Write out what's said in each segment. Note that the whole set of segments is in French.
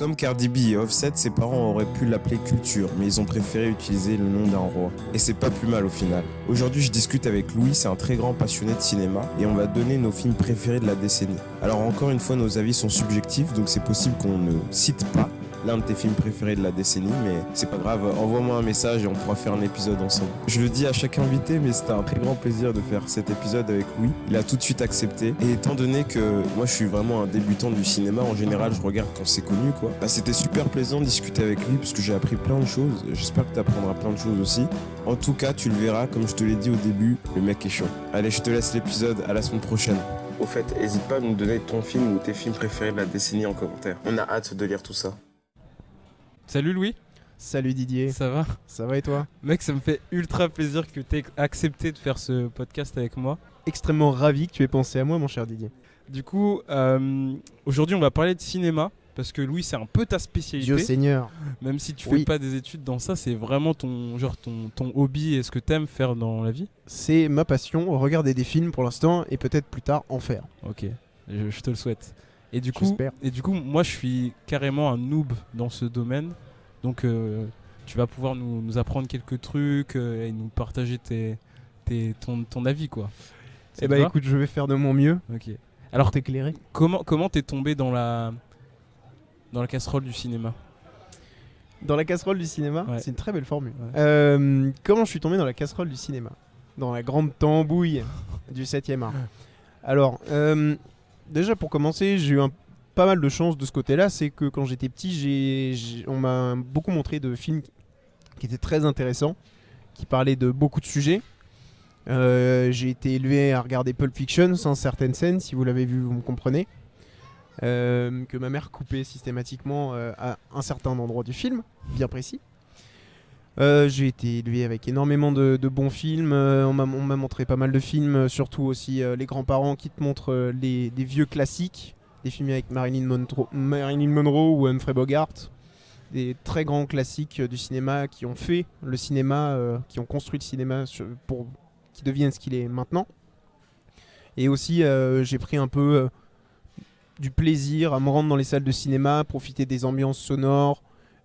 Comme Cardi B et Offset, ses parents auraient pu l'appeler Culture, mais ils ont préféré utiliser le nom d'un roi. Et c'est pas plus mal au final. Aujourd'hui, je discute avec Louis, c'est un très grand passionné de cinéma, et on va donner nos films préférés de la décennie. Alors encore une fois, nos avis sont subjectifs, donc c'est possible qu'on ne cite pas l'un de tes films préférés de la décennie, mais c'est pas grave, envoie-moi un message et on pourra faire un épisode ensemble. Je le dis à chaque invité, mais c'était un très grand plaisir de faire cet épisode avec Louis. Il a tout de suite accepté, et étant donné que moi je suis vraiment un débutant du cinéma, en général je regarde quand c'est connu quoi, bah, c'était super plaisant de discuter avec lui parce que j'ai appris plein de choses, j'espère que tu apprendras plein de choses aussi. En tout cas, tu le verras, comme je te l'ai dit au début, le mec est chaud. Allez, je te laisse l'épisode, à la semaine prochaine. Au fait, n'hésite pas à nous donner ton film ou tes films préférés de la décennie en commentaire. On a hâte de lire tout ça. Salut Louis. Salut Didier. Ça va? Ça va et toi? Mec, ça me fait ultra plaisir que tu aies accepté de faire ce podcast avec moi. Extrêmement ravi que tu aies pensé à moi, mon cher Didier. Du coup, aujourd'hui on va parler de cinéma, parce que Louis c'est un peu ta spécialité. Dieu Seigneur. Même si tu fais pas des études dans ça, c'est vraiment ton hobby et ce que t'aimes faire dans la vie. C'est ma passion, regarder des films pour l'instant et peut-être plus tard en faire. Ok, je te le souhaite. Et du coup, moi je suis carrément un noob dans ce domaine. Donc tu vas pouvoir nous apprendre quelques trucs et nous partager ton avis quoi. Eh bah écoute, je vais faire de mon mieux. Ok. Alors t'éclairer. Comment t'es tombé dans la casserole du cinéma? Dans la casserole du cinéma, ouais. C'est une très belle formule. Ouais. Comment je suis tombé dans la casserole du cinéma? Dans la grande tambouille du 7e art. Alors, déjà pour commencer, j'ai eu pas mal de chance de ce côté-là. C'est que quand j'étais petit, on m'a beaucoup montré de films qui étaient très intéressants, qui parlaient de beaucoup de sujets. J'ai été élevé à regarder Pulp Fiction sans certaines scènes, si vous l'avez vu vous me comprenez, que ma mère coupait systématiquement à un certain endroit du film, bien précis. J'ai été élevé avec énormément de bons films, on m'a montré pas mal de films, surtout aussi les grands-parents qui te montrent des vieux classiques, des films avec Marilyn Monroe ou Humphrey Bogart, des très grands classiques du cinéma qui ont fait le cinéma, qui ont construit le cinéma pour qui devienne ce qu'il est maintenant. Et aussi j'ai pris un peu du plaisir à me rendre dans les salles de cinéma, profiter des ambiances sonores,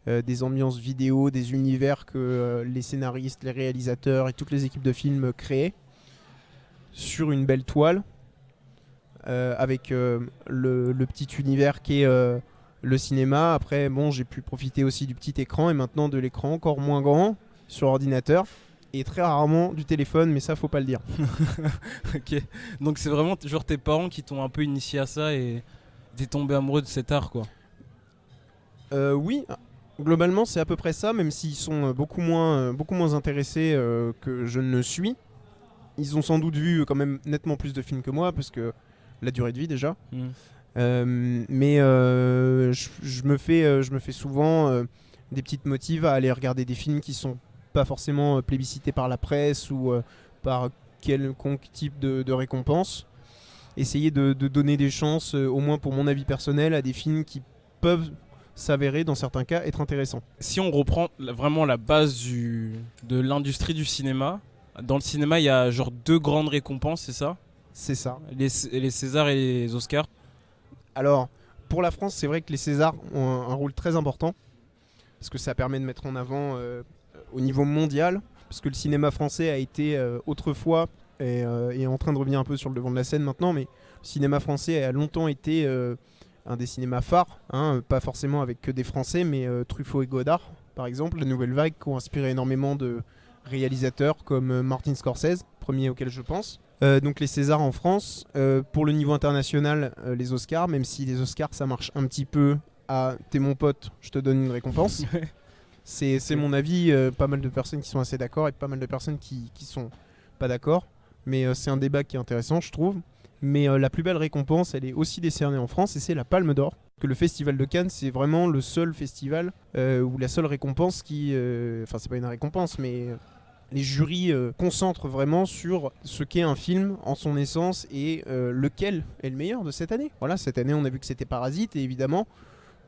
des ambiances vidéo, des univers que les scénaristes, les réalisateurs et toutes les équipes de films créaient sur une belle toile avec le petit univers qui est le cinéma. Après bon, j'ai pu profiter aussi du petit écran et maintenant de l'écran encore moins grand sur ordinateur. Et très rarement du téléphone, mais ça faut pas le dire. Ok, donc c'est vraiment genre tes parents qui t'ont un peu initié à ça et t'es tombé amoureux de cet art quoi. Oui, globalement c'est à peu près ça, même s'ils sont beaucoup moins intéressés que je ne le suis. Ils ont sans doute vu quand même nettement plus de films que moi, parce que la durée de vie déjà. Mais je me fais souvent des petites motives à aller regarder des films qui sont pas forcément plébiscité par la presse ou par quelconque type de récompense. Essayer de donner des chances, au moins pour mon avis personnel, à des films qui peuvent s'avérer, dans certains cas, être intéressants. Si on reprend vraiment la base de l'industrie du cinéma, dans le cinéma, il y a genre 2 grandes récompenses, c'est ça? C'est ça. Les Césars et les Oscars. Alors, pour la France, c'est vrai que les Césars ont un rôle très important, parce que ça permet de mettre en avant au niveau mondial, parce que le cinéma français a été autrefois et est en train de revenir un peu sur le devant de la scène maintenant, mais le cinéma français a longtemps été un des cinémas phares, pas forcément avec que des Français, mais Truffaut et Godard par exemple, la nouvelle vague, qui ont inspiré énormément de réalisateurs comme Martin Scorsese, premier auquel je pense. Donc les Césars en France, pour le niveau international, les Oscars, même si les Oscars ça marche un petit peu à t'es mon pote, je te donne une récompense. C'est mon avis, pas mal de personnes qui sont assez d'accord et pas mal de personnes qui sont pas d'accord. Mais c'est un débat qui est intéressant, je trouve. Mais la plus belle récompense, elle est aussi décernée en France et c'est la Palme d'Or. Que le Festival de Cannes, c'est vraiment le seul festival où la seule récompense qui... Enfin, c'est pas une récompense, mais les jurys concentrent vraiment sur ce qu'est un film en son essence et lequel est le meilleur de cette année. Voilà, cette année, on a vu que c'était Parasite et évidemment...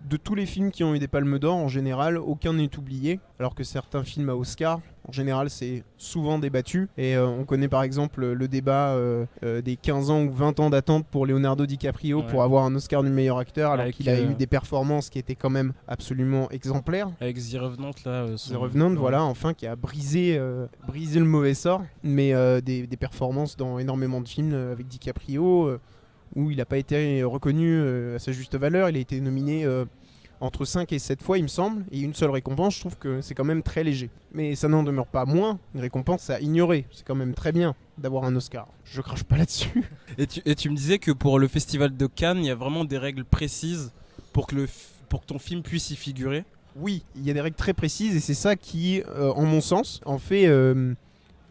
de tous les films qui ont eu des palmes d'or, en général, aucun n'est oublié, alors que certains films à Oscar, en général, c'est souvent débattu. Et on connaît par exemple le débat des 15 ans ou 20 ans d'attente pour Leonardo DiCaprio pour avoir un Oscar du meilleur acteur, alors qu'il a eu des performances qui étaient quand même absolument exemplaires. Avec The Revenant, là. The Revenant, voilà, enfin, qui a brisé le mauvais sort, mais des performances dans énormément de films avec DiCaprio, où il n'a pas été reconnu à sa juste valeur. Il a été nominé entre 5 et 7 fois, il me semble, et une seule récompense. Je trouve que c'est quand même très léger. Mais ça n'en demeure pas moins une récompense à ignorer. C'est quand même très bien d'avoir un Oscar. Je crache pas là-dessus. Et tu me disais que pour le festival de Cannes, il y a vraiment des règles précises pour que ton film puisse y figurer. Oui, il y a des règles très précises, et c'est ça qui, en mon sens, en fait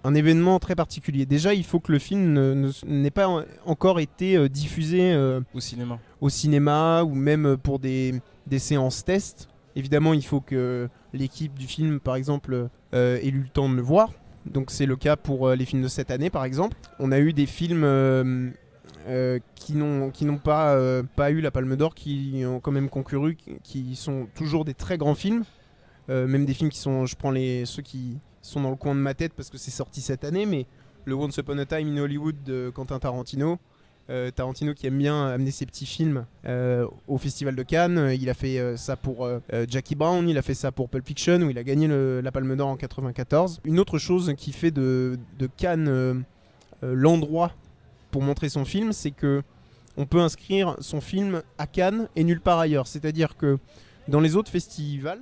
un événement très particulier. Déjà, il faut que le film n'ait pas encore été diffusé au cinéma, ou même pour des séances tests. Évidemment, il faut que l'équipe du film, par exemple, ait eu le temps de le voir. Donc c'est le cas pour les films de cette année, par exemple. On a eu des films qui n'ont pas eu la Palme d'Or, qui ont quand même concouru, qui sont toujours des très grands films. Même des films qui sont, je prends ceux qui sont dans le coin de ma tête parce que c'est sorti cette année, mais le Once Upon a Time in Hollywood de Quentin Tarantino. Tarantino qui aime bien amener ses petits films au Festival de Cannes. Il a fait ça pour Jackie Brown, il a fait ça pour Pulp Fiction, où il a gagné la Palme d'Or en 94. Une autre chose qui fait de Cannes l'endroit pour montrer son film, c'est que on peut inscrire son film à Cannes et nulle part ailleurs. C'est-à-dire que dans les autres festivals,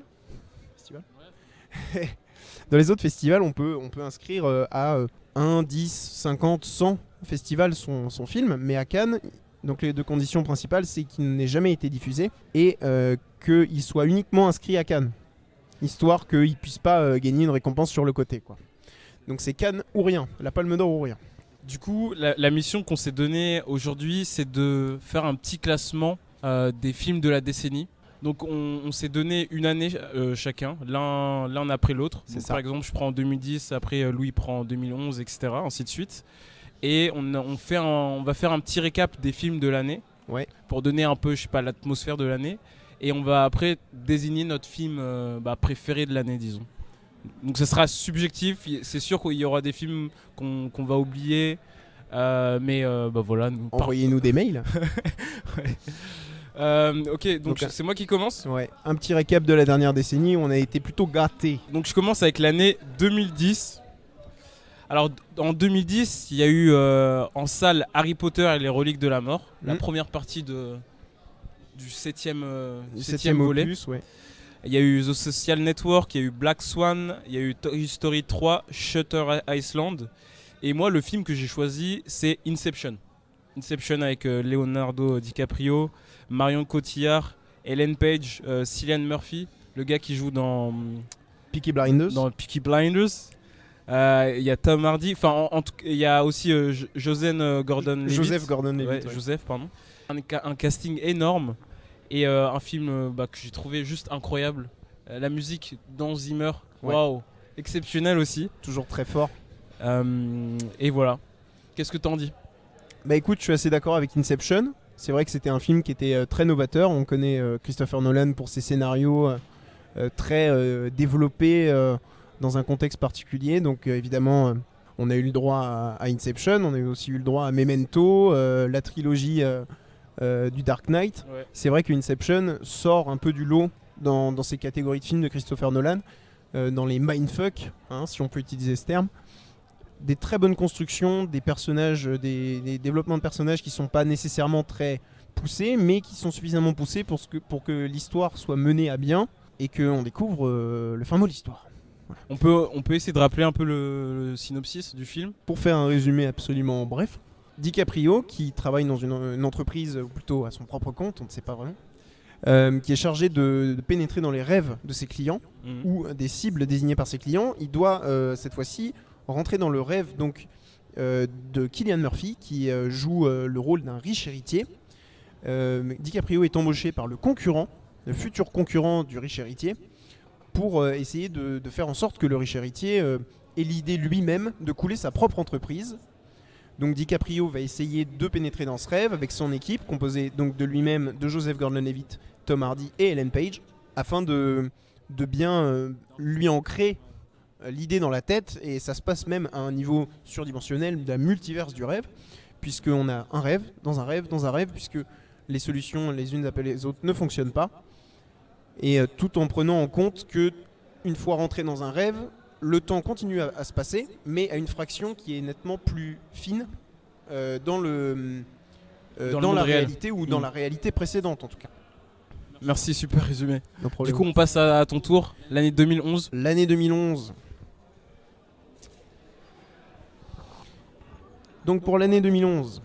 on peut inscrire à 1, 10, 50, 100 festivals son film, mais à Cannes, donc les deux conditions principales, c'est qu'il n'ait jamais été diffusé et qu'il soit uniquement inscrit à Cannes, histoire qu'il ne puisse pas gagner une récompense sur le côté, quoi. Donc c'est Cannes ou rien, la Palme d'Or ou rien. Du coup, la mission qu'on s'est donnée aujourd'hui, c'est de faire un petit classement des films de la décennie. Donc on s'est donné une année chacun, l'un après l'autre. Donc, par exemple, je prends en 2010, après Louis prend en 2011, etc. Ainsi de suite. Et on va faire un petit récap des films de l'année, pour donner un peu, l'atmosphère de l'année. Et on va après désigner notre film préféré de l'année, disons. Donc ça sera subjectif. C'est sûr qu'il y aura des films qu'on va oublier, mais voilà. Envoyez-nous des mails. Ok, donc c'est moi qui commence. Ouais, un petit récap de la dernière décennie, on a été plutôt gâtés. Donc je commence avec l'année 2010. Alors en 2010, il y a eu en salle Harry Potter et les reliques de la mort, la première partie du septième volet. Opus, ouais. Il y a eu The Social Network, il y a eu Black Swan, il y a eu Toy Story 3, Shutter Island. Et moi, le film que j'ai choisi, c'est Inception. Inception avec Leonardo DiCaprio, Marion Cotillard, Ellen Page, Cillian Murphy, le gars qui joue dans Peaky Blinders. Il y a Tom Hardy, il y a aussi Joseph Gordon-Levitt. Joseph, pardon. Un casting énorme et un film que j'ai trouvé juste incroyable. La musique d'Hans Zimmer, waouh, exceptionnelle aussi. Toujours très fort. Et voilà. Qu'est-ce que t'en dis ? Bah écoute, je suis assez d'accord avec Inception. C'est vrai que c'était un film qui était très novateur. On connaît Christopher Nolan pour ses scénarios très développés dans un contexte particulier. Donc évidemment, on a eu le droit à Inception. On a aussi eu le droit à Memento, la trilogie du Dark Knight. Ouais. C'est vrai que Inception sort un peu du lot dans ces catégories de films de Christopher Nolan, dans les mindfuck, si on peut utiliser ce terme. Des très bonnes constructions, des personnages, des développements de personnages qui sont pas nécessairement très poussés, mais qui sont suffisamment poussés pour que l'histoire soit menée à bien et qu'on découvre le fin mot de l'histoire. Voilà. On peut essayer de rappeler un peu le synopsis du film. Pour faire un résumé absolument bref, DiCaprio, qui travaille dans une entreprise, ou plutôt à son propre compte, on ne sait pas vraiment, qui est chargé de pénétrer dans les rêves de ses clients ou des cibles désignées par ses clients, il doit cette fois-ci rentrer dans le rêve donc, de Cillian Murphy qui joue le rôle d'un riche héritier. DiCaprio est embauché par le futur concurrent du riche héritier pour essayer de faire en sorte que le riche héritier ait l'idée lui-même de couler sa propre entreprise. Donc DiCaprio va essayer de pénétrer dans ce rêve avec son équipe composée donc de lui-même, de Joseph Gordon-Levitt Tom Hardy et Ellen Page, afin de bien lui ancrer l'idée dans la tête, et ça se passe même à un niveau surdimensionnel de la multiverse du rêve, puisqu'on a un rêve, dans un rêve, dans un rêve, puisque les solutions les unes après les autres ne fonctionnent pas, et tout en prenant en compte que une fois rentré dans un rêve, le temps continue à se passer, mais à une fraction qui est nettement plus fine dans la réalité, ou dans la réalité précédente en tout cas. Merci, super résumé. No du coup, on passe à ton tour, l'année 2011. L'année 2011. Donc pour l'année 2011,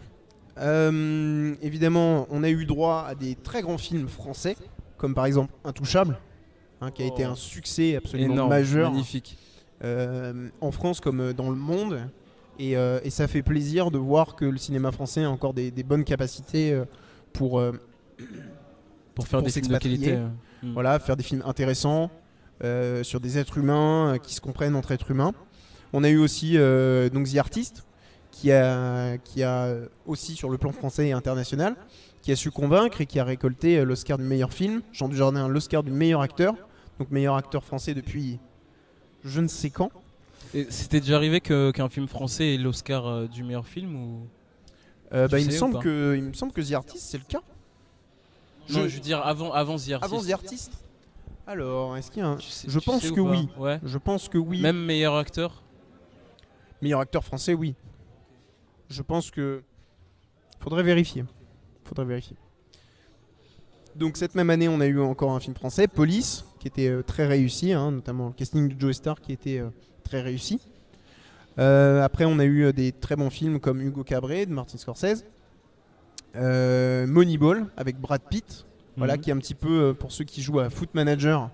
évidemment, on a eu droit à des très grands films français, comme par exemple Intouchable, qui a été un succès absolument énorme, majeur, magnifique. En France comme dans le monde. Et ça fait plaisir de voir que le cinéma français a encore des bonnes capacités pour faire des films de qualité. Voilà, faire des films intéressants sur des êtres humains qui se comprennent entre êtres humains. On a eu aussi donc The Artist, qui a aussi sur le plan français et international, qui a su convaincre et qui a récolté l'Oscar du meilleur film, Jean Dujardin l'Oscar du meilleur acteur, donc meilleur acteur français depuis je ne sais quand. Et c'était déjà arrivé qu'un film français ait l'Oscar du meilleur film ou il me semble que The Artist c'est le cas. Je veux dire avant The Artist. Avant The Artist. Alors, est-ce qu'il y a un... Je pense que oui. Ouais. Je pense que oui. Même meilleur acteur. Meilleur acteur français, oui. Je pense que faudrait vérifier. Donc cette même année, on a eu encore un film français, Police, qui était très réussi, notamment le casting de Joe Star qui était très réussi. Après, on a eu des très bons films comme Hugo Cabret de Martin Scorsese, Moneyball avec Brad Pitt, voilà, qui est un petit peu, pour ceux qui jouent à Foot Manager,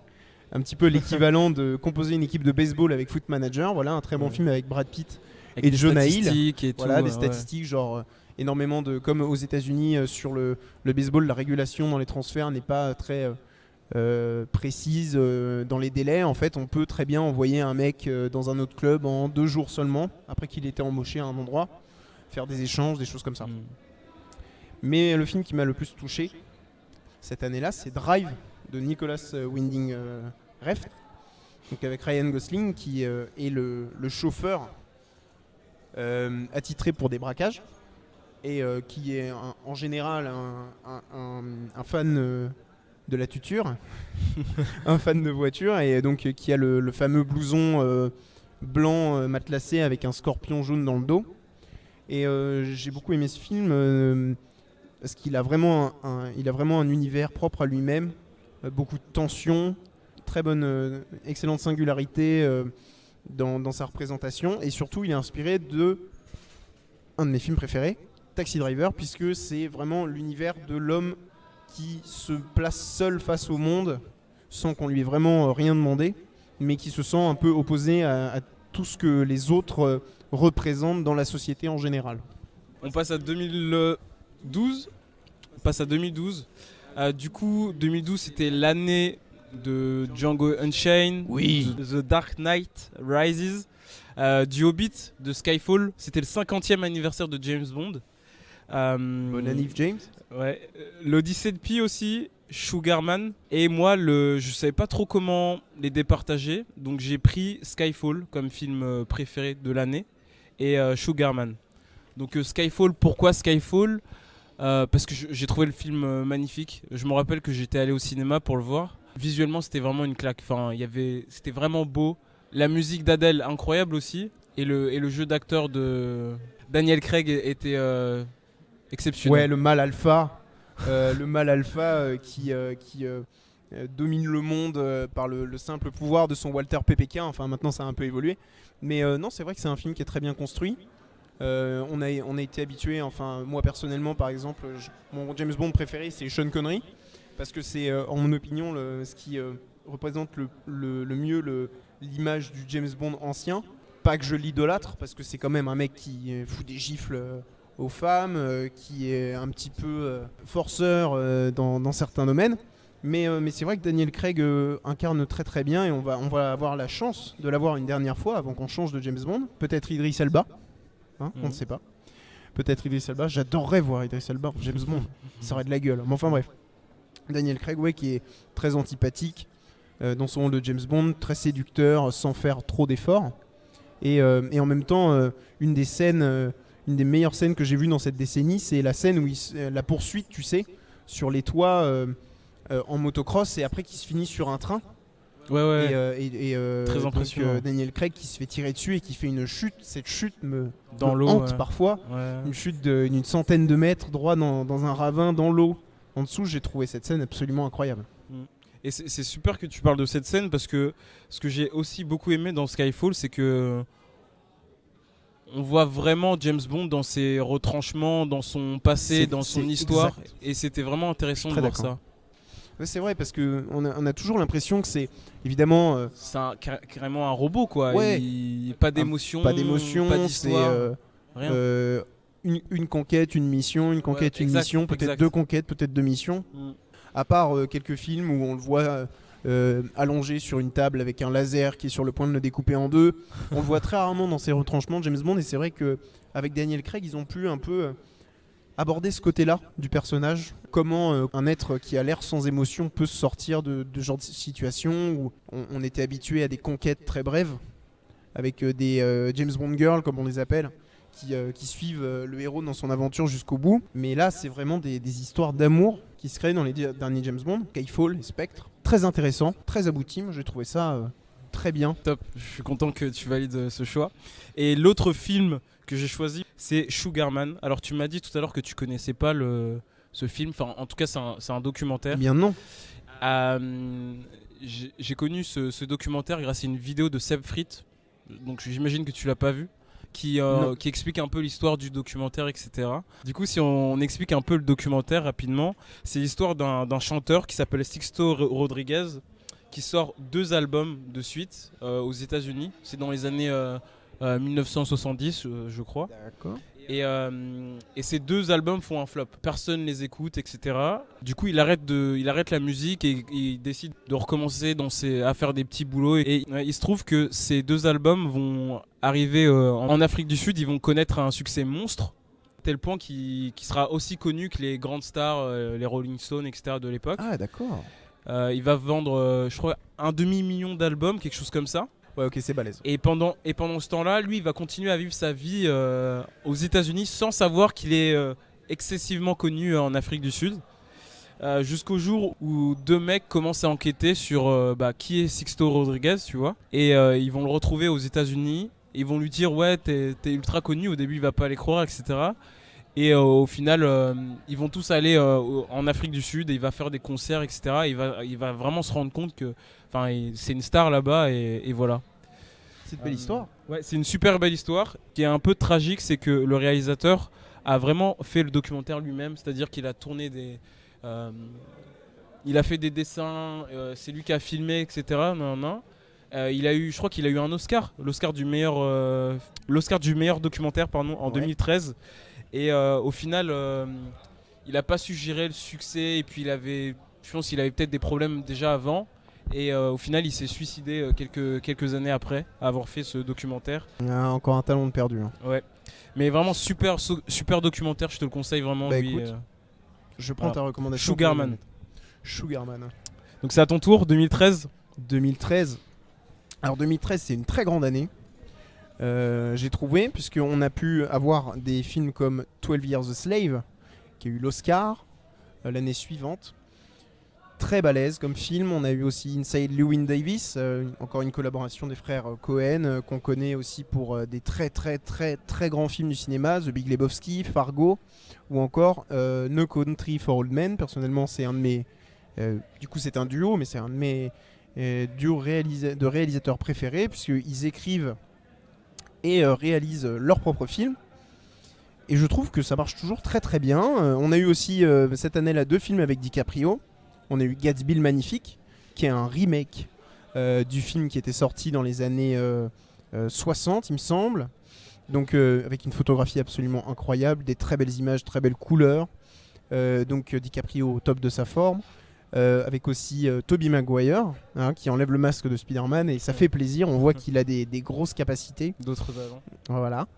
un petit peu l'équivalent de composer une équipe de baseball avec Foot Manager. Voilà, un très bon film avec Brad Pitt et Jonah Hill. Voilà, des statistiques genre énormément de, comme aux États-Unis sur le baseball, la régulation dans les transferts n'est pas très précise dans les délais. En fait, on peut très bien envoyer un mec dans un autre club en 2 jours seulement, après qu'il ait été embauché à un endroit, faire des échanges, des choses comme ça. Mais le film qui m'a le plus touché cette année-là, c'est Drive de Nicolas Winding Refn, donc avec Ryan Gosling qui est le chauffeur attitré pour des braquages et qui est en général un fan de la tuture, un fan de voiture, et donc qui a le fameux blouson blanc matelassé avec un scorpion jaune dans le dos. Et j'ai beaucoup aimé ce film parce qu'il a vraiment un univers propre à lui-même, beaucoup de tension, très bonne, excellente singularité dans sa représentation, et surtout il est inspiré de un de mes films préférés, Taxi Driver, puisque c'est vraiment l'univers de l'homme qui se place seul face au monde sans qu'on lui ait vraiment rien demandé, mais qui se sent un peu opposé à tout ce que les autres représentent dans la société en général. On passe à 2012. Du coup, 2012, c'était l'année de Django Unchained, The Dark Knight Rises, du Hobbit, de Skyfall. C'était le 50e anniversaire de James Bond. Bonne année, James. Ouais. L'Odyssée de Pi aussi, Sugarman. Et moi, je savais pas trop comment les départager, donc j'ai pris Skyfall comme film préféré de l'année et Sugarman. Donc Skyfall, pourquoi Skyfall ? Parce que j'ai trouvé le film magnifique. Je me rappelle que j'étais allé au cinéma pour le voir. Visuellement, c'était vraiment une claque. Enfin, c'était vraiment beau. La musique d'Adèle, incroyable aussi. Et le jeu d'acteur de Daniel Craig était exceptionnel. Ouais, le mâle alpha, qui domine le monde par le simple pouvoir de son Walter PPK. Enfin, maintenant, ça a un peu évolué. Mais non, c'est vrai que c'est un film qui est très bien construit. On a été habitué, enfin moi personnellement par exemple, mon James Bond préféré c'est Sean Connery, parce que c'est en mon opinion ce qui représente le mieux l'image du James Bond ancien. Pas que je l'idolâtre, parce que c'est quand même un mec qui fout des gifles aux femmes, qui est un petit peu forceur dans certains domaines. Mais c'est vrai que Daniel Craig incarne très très bien, et on va avoir la chance de l'avoir une dernière fois avant qu'on change de James Bond. Peut-être Idris Elba. On ne sait pas. Peut-être Idris Elba. J'adorerais voir Idris Elba en James Bond. Ça aurait de la gueule. Mais enfin bref. Daniel Craig, ouais, qui est très antipathique dans son rôle de James Bond, très séducteur, sans faire trop d'efforts. Et en même temps, une des meilleures scènes que j'ai vues dans cette décennie, c'est la scène où la poursuite, tu sais, sur les toits en motocross et après qui se finit sur un train. Ouais. Très Donc, impressionnant. Daniel Craig qui se fait tirer dessus et qui fait une chute. Cette chute me Dans l'eau, hante ouais. parfois. Ouais. Une chute d'une centaine de mètres droit dans un ravin, dans l'eau. En dessous, j'ai trouvé cette scène absolument incroyable. Et c'est super que tu parles de cette scène parce que ce que j'ai aussi beaucoup aimé dans Skyfall, c'est que on voit vraiment James Bond dans ses retranchements, dans son passé, dans son histoire. Exact. Et c'était vraiment intéressant de voir ça. Ouais, c'est vrai parce qu'on a toujours l'impression que c'est évidemment C'est carrément un robot, quoi. Ouais. Pas d'émotion, pas d'émotion, pas c'est d'histoire. Rien. une conquête, une mission, une conquête, Ouais, une exact, mission, peut-être exact. deux conquêtes, peut-être deux missions. À part quelques films où on le voit allongé sur une table avec un laser qui est sur le point de le découper en deux. On le voit très rarement dans ses retranchements de James Bond et c'est vrai qu'avec Daniel Craig, ils ont pu un peu aborder ce côté-là du personnage. Comment un être qui a l'air sans émotion peut se sortir de genre de situation où on était habitué à des conquêtes très brèves avec des James Bond girls comme on les appelle qui suivent le héros dans son aventure jusqu'au bout. Mais là, c'est vraiment des histoires d'amour qui se créent dans les derniers James Bond, Skyfall et Spectre. Très intéressant, très abouti. Moi, j'ai trouvé ça très bien. Top, je suis content que tu valides ce choix. Et l'autre film que j'ai choisi, c'est Sugarman. Alors, tu m'as dit tout à l'heure que tu connaissais pas ce film. Enfin, en tout cas, c'est un documentaire. Eh bien non. J'ai connu ce documentaire grâce à une vidéo de Seb Fritt. Donc, j'imagine que tu l'as pas vu. Qui explique un peu l'histoire du documentaire, etc. Du coup, si on explique un peu le documentaire rapidement, c'est l'histoire d'un chanteur qui s'appelle Sixto Rodriguez, qui sort 2 albums de suite aux États-Unis. C'est dans les années 1970, je crois. D'accord. Et ces 2 albums font un flop. Personne les écoute, etc. Du coup, il arrête la musique et il décide de recommencer à faire des petits boulots. Et il se trouve que ces 2 albums vont arriver en Afrique du Sud. Ils vont connaître un succès monstre, à tel point qu'il sera aussi connu que les grandes stars, les Rolling Stones, etc. de l'époque. Ah, d'accord. Il va vendre, je crois, 1 demi-million d'albums, quelque chose comme ça. Ouais, ok, c'est balèze. Et pendant ce temps-là, lui, il va continuer à vivre sa vie aux États-Unis sans savoir qu'il est excessivement connu en Afrique du Sud. Jusqu'au jour où 2 mecs commencent à enquêter sur qui est Sixto Rodriguez, tu vois. Et ils vont le retrouver aux États-Unis. Ils vont lui dire ouais, t'es ultra connu. Au début, il va pas les croire, etc. Et au final, ils vont tous aller en Afrique du Sud et il va faire des concerts, etc. Il va vraiment se rendre compte que c'est une star là-bas et voilà. C'est une belle histoire. Ouais, c'est une super belle histoire. Ce qui est un peu tragique, c'est que le réalisateur a vraiment fait le documentaire lui-même, c'est-à-dire qu'il a tourné il a fait des dessins, c'est lui qui a filmé, etc. Je crois qu'il a eu un Oscar, l'Oscar du meilleur documentaire en 2013. Et au final, il n'a pas su gérer le succès et puis je pense qu'il avait peut-être des problèmes déjà avant. Et au final, il s'est suicidé quelques années après avoir fait ce documentaire. Encore un talent de perdu. Hein. Ouais. Mais vraiment super documentaire, je te le conseille vraiment. Écoute, je prends ta recommandation. Sugarman. Donc c'est à ton tour, 2013. 2013. Alors 2013, c'est une très grande année. J'ai trouvé, puisqu'on a pu avoir des films comme 12 Years a Slave, qui a eu l'Oscar l'année suivante. Très balèze comme film. On a eu aussi Inside Llewyn Davis, encore une collaboration des frères Cohen, qu'on connaît aussi pour des très très très très grands films du cinéma, The Big Lebowski, Fargo, ou encore No Country for Old Men. Personnellement, c'est un de mes... du coup, c'est un duo, mais c'est un de mes duos de réalisateurs préférés, puisqu'ils écrivent et réalisent leurs propres films. Et je trouve que ça marche toujours très très bien. On a eu aussi cette année-là 2 films avec DiCaprio. On a eu Gatsby le Magnifique, qui est un remake du film qui était sorti dans les années 60, il me semble. Donc avec une photographie absolument incroyable, des très belles images, très belles couleurs. Donc DiCaprio au top de sa forme. Avec aussi Tobey Maguire, qui enlève le masque de Spider-Man et ça fait plaisir. On voit qu'il a des grosses capacités. D'autres talents. Voilà.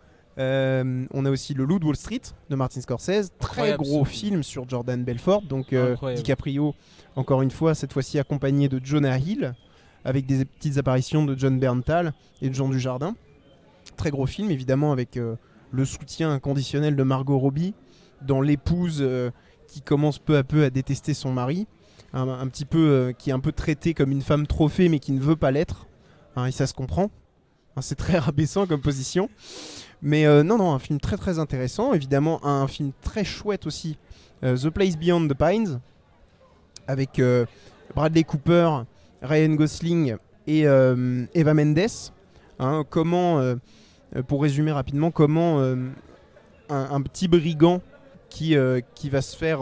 On a aussi Le Loup de Wall Street de Martin Scorsese, très gros film sur Jordan Belfort, donc DiCaprio, encore une fois, cette fois-ci accompagné de Jonah Hill, avec des petites apparitions de John Berntal et de Jean Dujardin. Très gros film, évidemment, avec le soutien inconditionnel de Margot Robbie, dans l'épouse qui commence peu à peu à détester son mari, un petit peu, qui est un peu traitée comme une femme trophée, mais qui ne veut pas l'être, et ça se comprend. C'est très rabaissant comme position. Mais non, un film très très intéressant. Évidemment, un film très chouette aussi, The Place Beyond the Pines, avec Bradley Cooper, Ryan Gosling et Eva Mendes. Comment, pour résumer rapidement, comment un petit brigand qui va se faire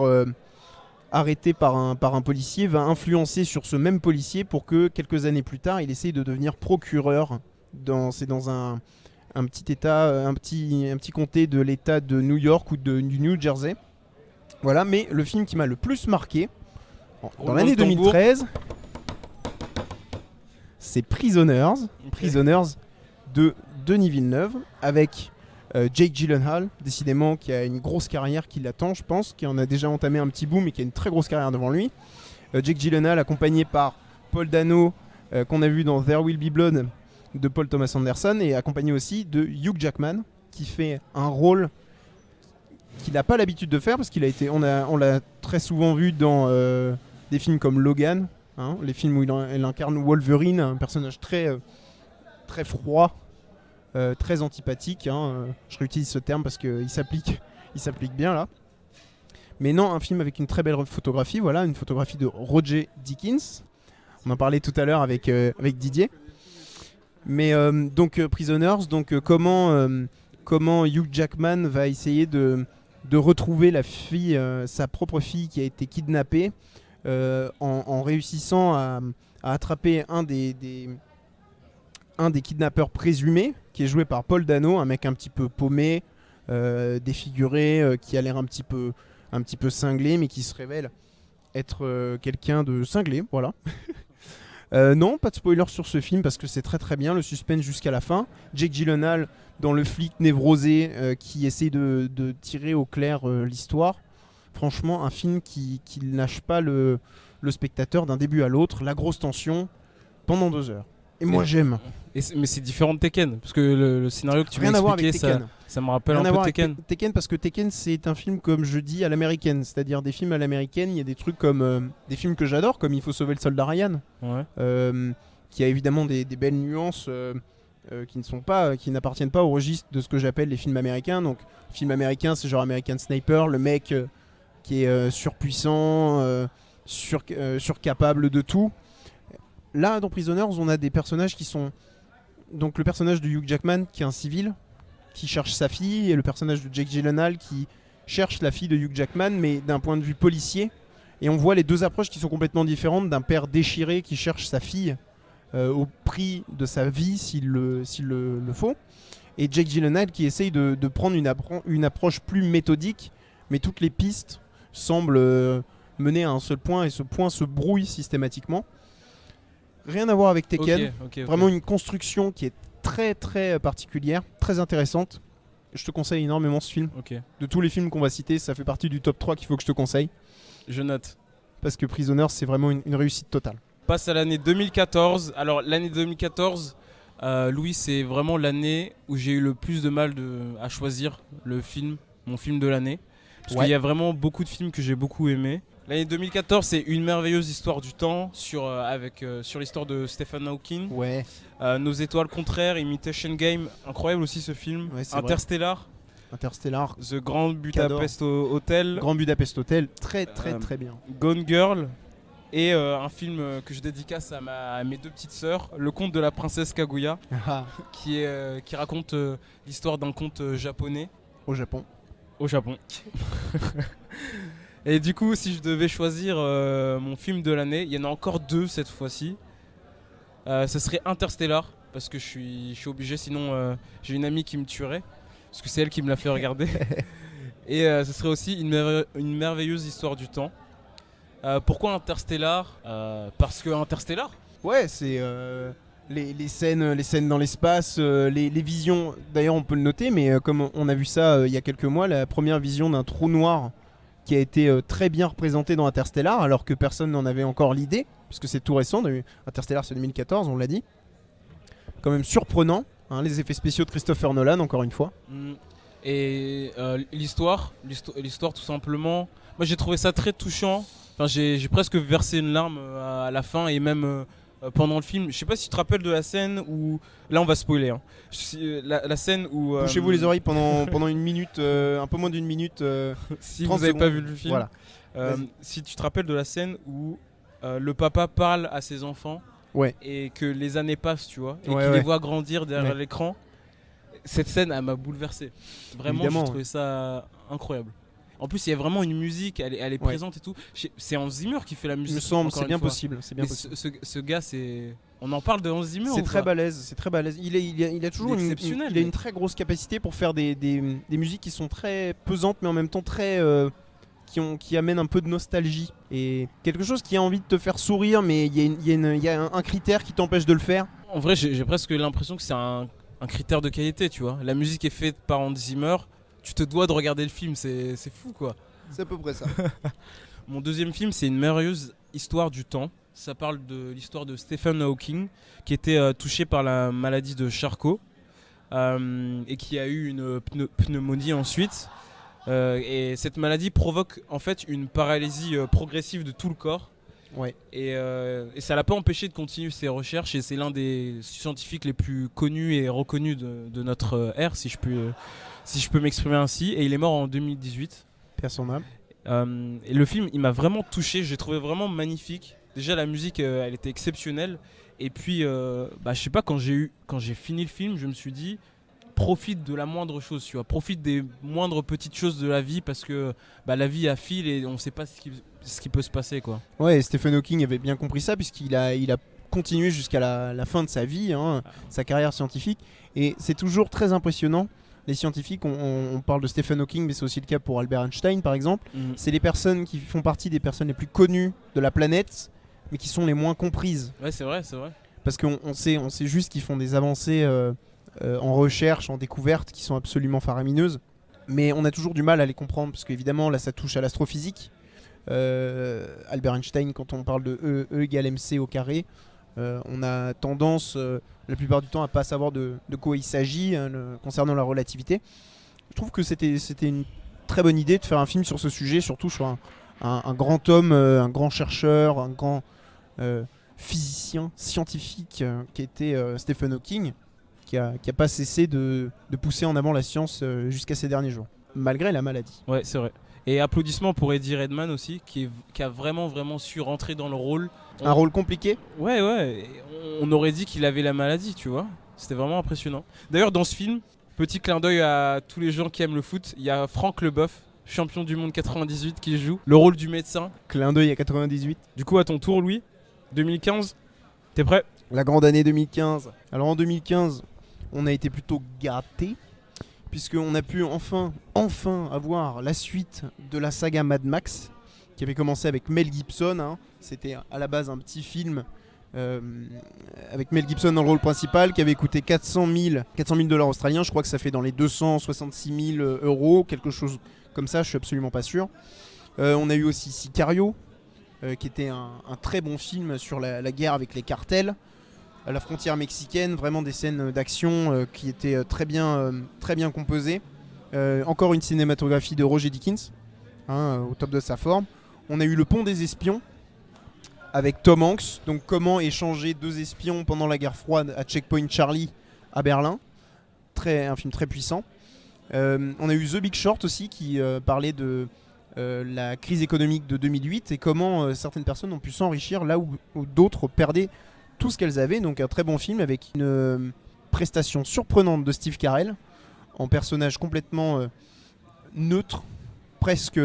arrêter par un policier va influencer sur ce même policier pour que quelques années plus tard, il essaye de devenir procureur. C'est dans un petit état, un petit comté de l'état de New York ou du New Jersey. Voilà, mais le film qui m'a le plus marqué dans l'année 2013, c'est Prisoners de Denis Villeneuve, avec Jake Gyllenhaal, décidément, qui a une grosse carrière qui l'attend, je pense, qui en a déjà entamé un petit boom et qui a une très grosse carrière devant lui. Jake Gyllenhaal accompagné par Paul Dano, qu'on a vu dans There Will Be Blood de Paul Thomas Anderson, et accompagné aussi de Hugh Jackman, qui fait un rôle qu'il n'a pas l'habitude de faire, parce on l'a très souvent vu dans des films comme Logan, les films où il incarne Wolverine, un personnage très froid, très antipathique. Je réutilise ce terme parce qu'il s'applique bien là. Mais non, un film avec une très belle photographie, voilà, une photographie de Roger Deakins. On en parlait tout à l'heure avec Didier. Mais donc Prisoners, comment Hugh Jackman va essayer de retrouver la fille, sa propre fille qui a été kidnappée, en réussissant à attraper un des kidnappeurs présumés, qui est joué par Paul Dano, un mec un petit peu paumé, défiguré, qui a l'air un petit peu cinglé, mais qui se révèle être quelqu'un de cinglé, voilà. Non, pas de spoiler sur ce film parce que c'est très très bien, le suspense jusqu'à la fin. Jake Gyllenhaal dans le flic névrosé qui essaie de tirer au clair l'histoire. Franchement, un film qui ne lâche pas le spectateur d'un début à l'autre, la grosse tension pendant 2 heures. Et moi j'aime. Mais c'est différent de Tekken, parce que le scénario que tu m'as expliqué, ça me rappelle un peu Tekken. Tekken, parce que Tekken c'est un film, comme je dis, à l'américaine, c'est-à-dire des films à l'américaine. Il y a des trucs comme des films que j'adore, comme Il faut sauver le soldat Ryan, qui a évidemment des belles nuances qui n'appartiennent pas au registre de ce que j'appelle les films américains. Donc film américain, c'est genre American Sniper, le mec qui est surpuissant, surcapable de tout. Là, dans Prisoners, on a des personnages qui sont... Donc le personnage de Hugh Jackman, qui est un civil, qui cherche sa fille, et le personnage de Jake Gyllenhaal, qui cherche la fille de Hugh Jackman, mais d'un point de vue policier. Et on voit les deux approches qui sont complètement différentes, d'un père déchiré qui cherche sa fille au prix de sa vie, s'il le faut, et Jake Gyllenhaal qui essaye de prendre une approche plus méthodique, mais toutes les pistes semblent mener à un seul point, et ce point se brouille systématiquement. Rien à voir avec Tekken, vraiment une construction qui est très très particulière, très intéressante. Je te conseille énormément ce film. De tous les films qu'on va citer, ça fait partie du top 3 qu'il faut que je te conseille. Je note. Parce que Prisoners, c'est vraiment une réussite totale. Passe à l'année 2014. Alors l'année 2014, Louis, c'est vraiment l'année où j'ai eu le plus de mal à choisir mon film de l'année. Parce qu'il y a vraiment beaucoup de films que j'ai beaucoup aimés. L'année 2014, c'est Une merveilleuse histoire du temps sur l'histoire de Stephen Hawking. Nos étoiles contraires, Imitation Game, incroyable aussi ce film. Interstellar, The Grand Budapest Hotel. Grand Budapest Hotel, très très très bien. Gone Girl. Et un film que je dédicace à mes 2 petites sœurs, Le Conte de la princesse Kaguya, qui raconte l'histoire d'un conte japonais. Au Japon. Et du coup, si je devais choisir mon film de l'année, il y en a encore 2 cette fois-ci. Ce serait Interstellar, parce que je suis obligé, sinon j'ai une amie qui me tuerait, parce que c'est elle qui me l'a fait regarder. Et ce serait aussi une merveilleuse histoire du temps. Pourquoi Interstellar ? Parce que Interstellar ? Ouais, c'est les scènes dans l'espace, les visions. D'ailleurs, on peut le noter, mais comme on a vu ça il y a quelques mois, la première vision d'un trou noir qui a été très bien représentée dans Interstellar, alors que personne n'en avait encore l'idée, puisque c'est tout récent. Interstellar, c'est 2014, on l'a dit. Quand même surprenant, hein, les effets spéciaux de Christopher Nolan, encore une fois. Et l'histoire, tout simplement. Moi, j'ai trouvé ça très touchant. Enfin, j'ai presque versé une larme à la fin et même pendant le film. Je sais pas si tu te rappelles de la scène où. Là, on va spoiler. Hein. La scène où. Bouchez-vous les oreilles pendant une minute, un peu moins d'une minute. Si vous n'avez pas vu le film. Voilà. Si tu te rappelles de la scène où le papa parle à ses enfants. Ouais. Et que les années passent, tu vois. Et ouais, qu'il ouais. les voit grandir derrière l'écran. Cette scène, elle m'a bouleversé. Vraiment, j'ai trouvé ça incroyable. En plus, il y a vraiment une musique, elle est présente et tout. C'est Hans Zimmer qui fait la musique. Il me semble, c'est bien possible. Ce gars, c'est. On en parle de Hans Zimmer. C'est très balèze, Il a toujours une très grosse capacité pour faire des musiques qui sont très pesantes, mais en même temps très qui amènent un peu de nostalgie et quelque chose qui a envie de te faire sourire, mais il y a un critère qui t'empêche de le faire. En vrai, j'ai presque l'impression que c'est un critère de qualité, tu vois. La musique est faite par Hans Zimmer. Tu te dois de regarder le film, c'est fou quoi. C'est à peu près ça. Mon deuxième film, c'est une merveilleuse histoire du temps. Ça parle de l'histoire de Stephen Hawking, qui était touché par la maladie de Charcot et qui a eu une pneumonie ensuite. Et cette maladie provoque en fait une paralysie progressive de tout le corps. Ouais. Et ça l'a pas empêché de continuer ses recherches. Et c'est l'un des scientifiques les plus connus et reconnus de notre ère, si je peux m'exprimer ainsi. Et il est mort en 2018. Paix à son âme. Et le film, il m'a vraiment touché. J'ai trouvé vraiment magnifique. Déjà, la musique, elle était exceptionnelle. Et puis, je sais pas, quand j'ai fini le film, je me suis dit, profite de la moindre chose, tu vois. Profite des moindres petites choses de la vie parce que la vie a fil et on sait pas ce qui peut se passer, quoi. Ouais, et Stephen Hawking avait bien compris ça puisqu'il a continué jusqu'à la fin de sa vie, sa carrière scientifique. Et c'est toujours très impressionnant. Les scientifiques, on parle de Stephen Hawking, mais c'est aussi le cas pour Albert Einstein, par exemple. C'est les personnes qui font partie des personnes les plus connues de la planète, mais qui sont les moins comprises. Ouais, c'est vrai. Parce qu'on sait juste qu'ils font des avancées en recherche, en découverte, qui sont absolument faramineuses. Mais on a toujours du mal à les comprendre, parce qu'évidemment, là, ça touche à l'astrophysique. Albert Einstein, quand on parle de E égale MC au carré, on a tendance, la plupart du temps, à pas savoir de quoi il s'agit concernant la relativité. Je trouve que c'était une très bonne idée de faire un film sur ce sujet, surtout sur un grand homme, un grand chercheur, un grand physicien, scientifique qui était Stephen Hawking, qui a pas cessé de pousser en avant la science jusqu'à ces derniers jours, malgré la maladie. Ouais, c'est vrai. Et applaudissements pour Eddie Redmayne aussi, qui a vraiment su rentrer dans le rôle. Un rôle compliqué ? Ouais. On aurait dit qu'il avait la maladie, tu vois. C'était vraiment impressionnant. D'ailleurs, dans ce film, petit clin d'œil à tous les gens qui aiment le foot, il y a Franck Leboeuf, champion du monde 98, qui joue le rôle du médecin. Clin d'œil à 98. Du coup, à ton tour, Louis, 2015, t'es prêt ? La grande année 2015. Alors en 2015, on a été plutôt gâtés, puisqu'on a pu enfin avoir la suite de la saga Mad Max, qui avait commencé avec Mel Gibson. C'était à la base un petit film avec Mel Gibson dans le rôle principal, qui avait coûté 400 000 $ australiens. Je crois que ça fait dans les 266 000 euros, quelque chose comme ça, je suis absolument pas sûr. On a eu aussi Sicario, qui était un très bon film sur la guerre avec les cartels à la frontière mexicaine, vraiment des scènes d'action qui étaient très bien composées. Encore une cinématographie de Roger Deakins, au top de sa forme. On a eu Le Pont des Espions avec Tom Hanks, donc comment échanger deux espions pendant la guerre froide à Checkpoint Charlie à Berlin. Un film très puissant. On a eu The Big Short aussi, qui parlait de la crise économique de 2008 et comment certaines personnes ont pu s'enrichir là où d'autres perdaient tout ce qu'elles avaient. Donc un très bon film avec une prestation surprenante de Steve Carell en personnage complètement neutre, presque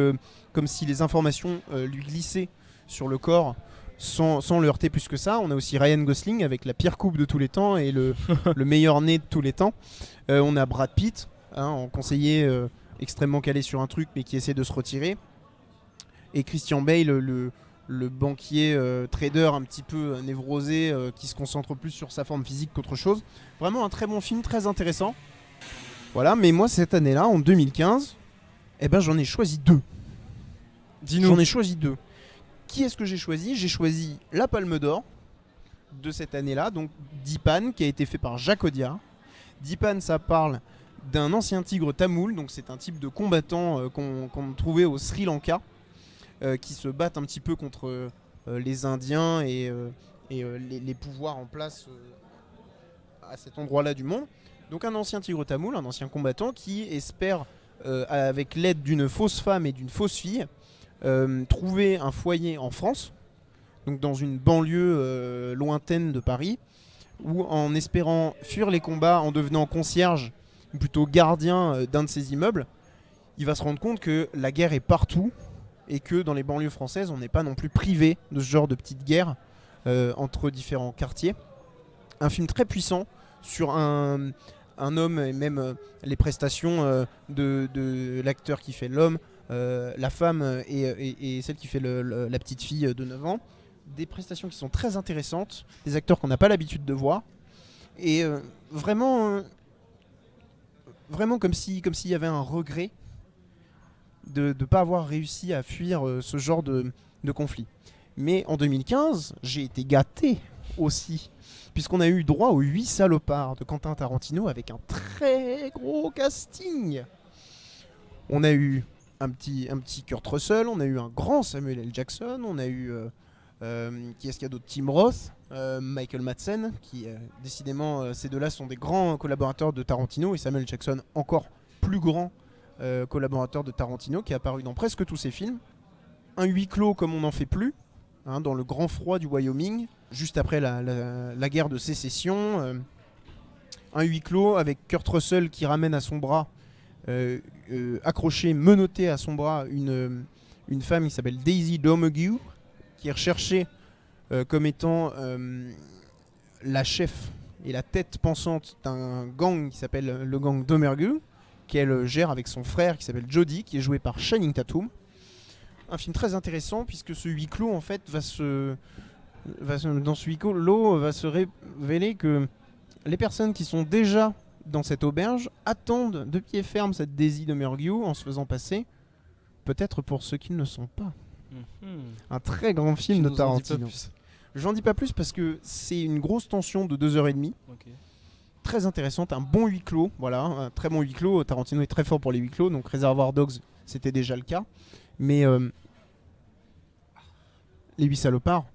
comme si les informations lui glissaient sur le corps sans le heurter plus que ça. On a aussi Ryan Gosling avec la pire coupe de tous les temps et le meilleur nez de tous les temps. On a Brad Pitt, en conseiller extrêmement calé sur un truc mais qui essaie de se retirer. Et Christian Bale, le banquier trader un petit peu névrosé qui se concentre plus sur sa forme physique qu'autre chose. Vraiment un très bon film, très intéressant. Voilà, mais moi cette année-là, en 2015, j'en ai choisi 2. Dis-nous. J'en ai choisi 2. Qui est-ce que j'ai choisi ? J'ai choisi la Palme d'Or de cette année-là, donc Dipan, qui a été fait par Jacques Audiard. Dipan, ça parle d'un ancien tigre tamoul, donc c'est un type de combattant qu'on trouvait au Sri Lanka, qui se battent un petit peu contre les Indiens et les pouvoirs en place à cet endroit-là du monde. Donc un ancien tigre tamoul, un ancien combattant qui espère, avec l'aide d'une fausse femme et d'une fausse fille, trouver un foyer en France, donc dans une banlieue lointaine de Paris, où en espérant fuir les combats, en devenant concierge, ou plutôt gardien d'un de ces immeubles, il va se rendre compte que la guerre est partout et que dans les banlieues françaises, on n'est pas non plus privé de ce genre de petites guerres entre différents quartiers. Un film très puissant sur un homme et même les prestations de l'acteur qui fait l'homme, la femme et celle qui fait la petite fille de 9 ans. Des prestations qui sont très intéressantes, des acteurs qu'on n'a pas l'habitude de voir, et vraiment comme s'il y avait un regret de ne pas avoir réussi à fuir ce genre de conflit. Mais en 2015, j'ai été gâté aussi, puisqu'on a eu droit aux 8 salopards de Quentin Tarantino avec un très gros casting. On a eu un petit Kurt Russell, on a eu un grand Samuel L. Jackson, on a eu qui est-ce qu'il y a d'autre ? Tim Roth, Michael Madsen, qui décidément ces deux-là sont des grands collaborateurs de Tarantino, et Samuel Jackson encore plus grand collaborateur de Tarantino, qui est apparu dans presque tous ses films. Un huis clos comme on n'en fait plus, dans le grand froid du Wyoming, juste après la guerre de sécession. Un huis clos avec Kurt Russell qui ramène à son bras, accroché, menotté à son bras, une femme qui s'appelle Daisy Domergue, qui est recherchée comme étant la chef et la tête pensante d'un gang qui s'appelle le gang Domergue, qu'elle gère avec son frère qui s'appelle Jody, qui est joué par Channing Tatum. Un film très intéressant puisque ce huis clos en fait dans ce huis clos va se révéler que les personnes qui sont déjà dans cette auberge attendent de pied ferme cette Daisy Domergue en se faisant passer peut-être pour ceux qui ne le sont pas. Un très grand film de Tarantino. J'en dis pas plus parce que c'est une grosse tension de 2h30. Okay. Très intéressante, un bon huis clos, voilà, un très bon huis clos. Tarantino est très fort pour les huis clos, donc Reservoir Dogs, c'était déjà le cas. Mais Les 8 salopards,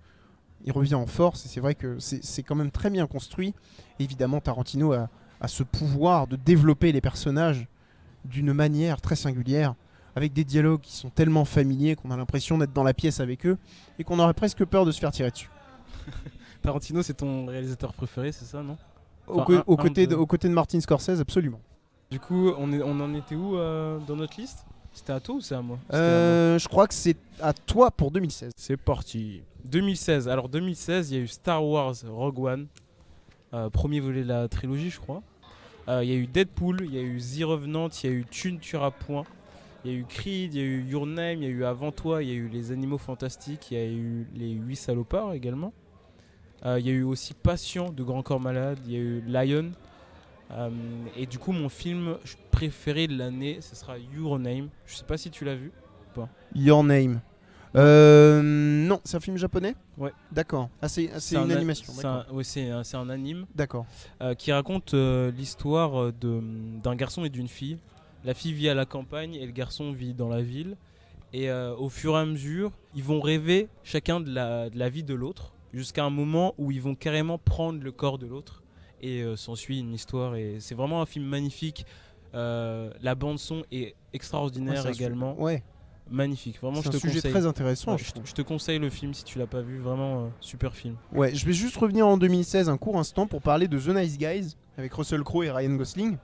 il revient en force, et c'est vrai que c'est quand même très bien construit. Évidemment, Tarantino a ce pouvoir de développer les personnages d'une manière très singulière, avec des dialogues qui sont tellement familiers qu'on a l'impression d'être dans la pièce avec eux, et qu'on aurait presque peur de se faire tirer dessus. Tarantino, c'est ton réalisateur préféré, c'est ça, non ? Aux côtés de Martin Scorsese, absolument. Du coup, on en était où dans notre liste ? C'était à toi ou c'est à moi ? Je crois que c'est à toi pour 2016. C'est parti. 2016. Alors 2016, il y a eu Star Wars Rogue One, premier volet de la trilogie, je crois. Il y a eu Deadpool, il y a eu The Revenant, il y a eu Tu ne tueras point, il y a eu Creed, il y a eu Your Name, il y a eu Avant toi, il y a eu Les Animaux Fantastiques, il y a eu Les 8 salopards également. Il y a eu aussi Patient de Grand Corps Malade, il y a eu Lion. Et du coup, mon film préféré de l'année, ce sera Your Name. Je sais pas si tu l'as vu ou pas. Your Name. Non, c'est un film japonais ? Ouais. D'accord. Ah, c'est une animation. Oui, c'est un anime. D'accord. Qui raconte l'histoire d'un garçon et d'une fille. La fille vit à la campagne et le garçon vit dans la ville. Et au fur et à mesure, ils vont rêver chacun de la vie de l'autre, jusqu'à un moment où ils vont carrément prendre le corps de l'autre. Et s'ensuit une histoire. Et c'est vraiment un film magnifique. La bande son est extraordinaire également. Ouais. Magnifique, vraiment. C'est un sujet très intéressant. Ouais, je te conseille le film si tu l'as pas vu, vraiment super film. Ouais, je vais juste revenir en 2016 un court instant pour parler de The Nice Guys avec Russell Crowe et Ryan Gosling.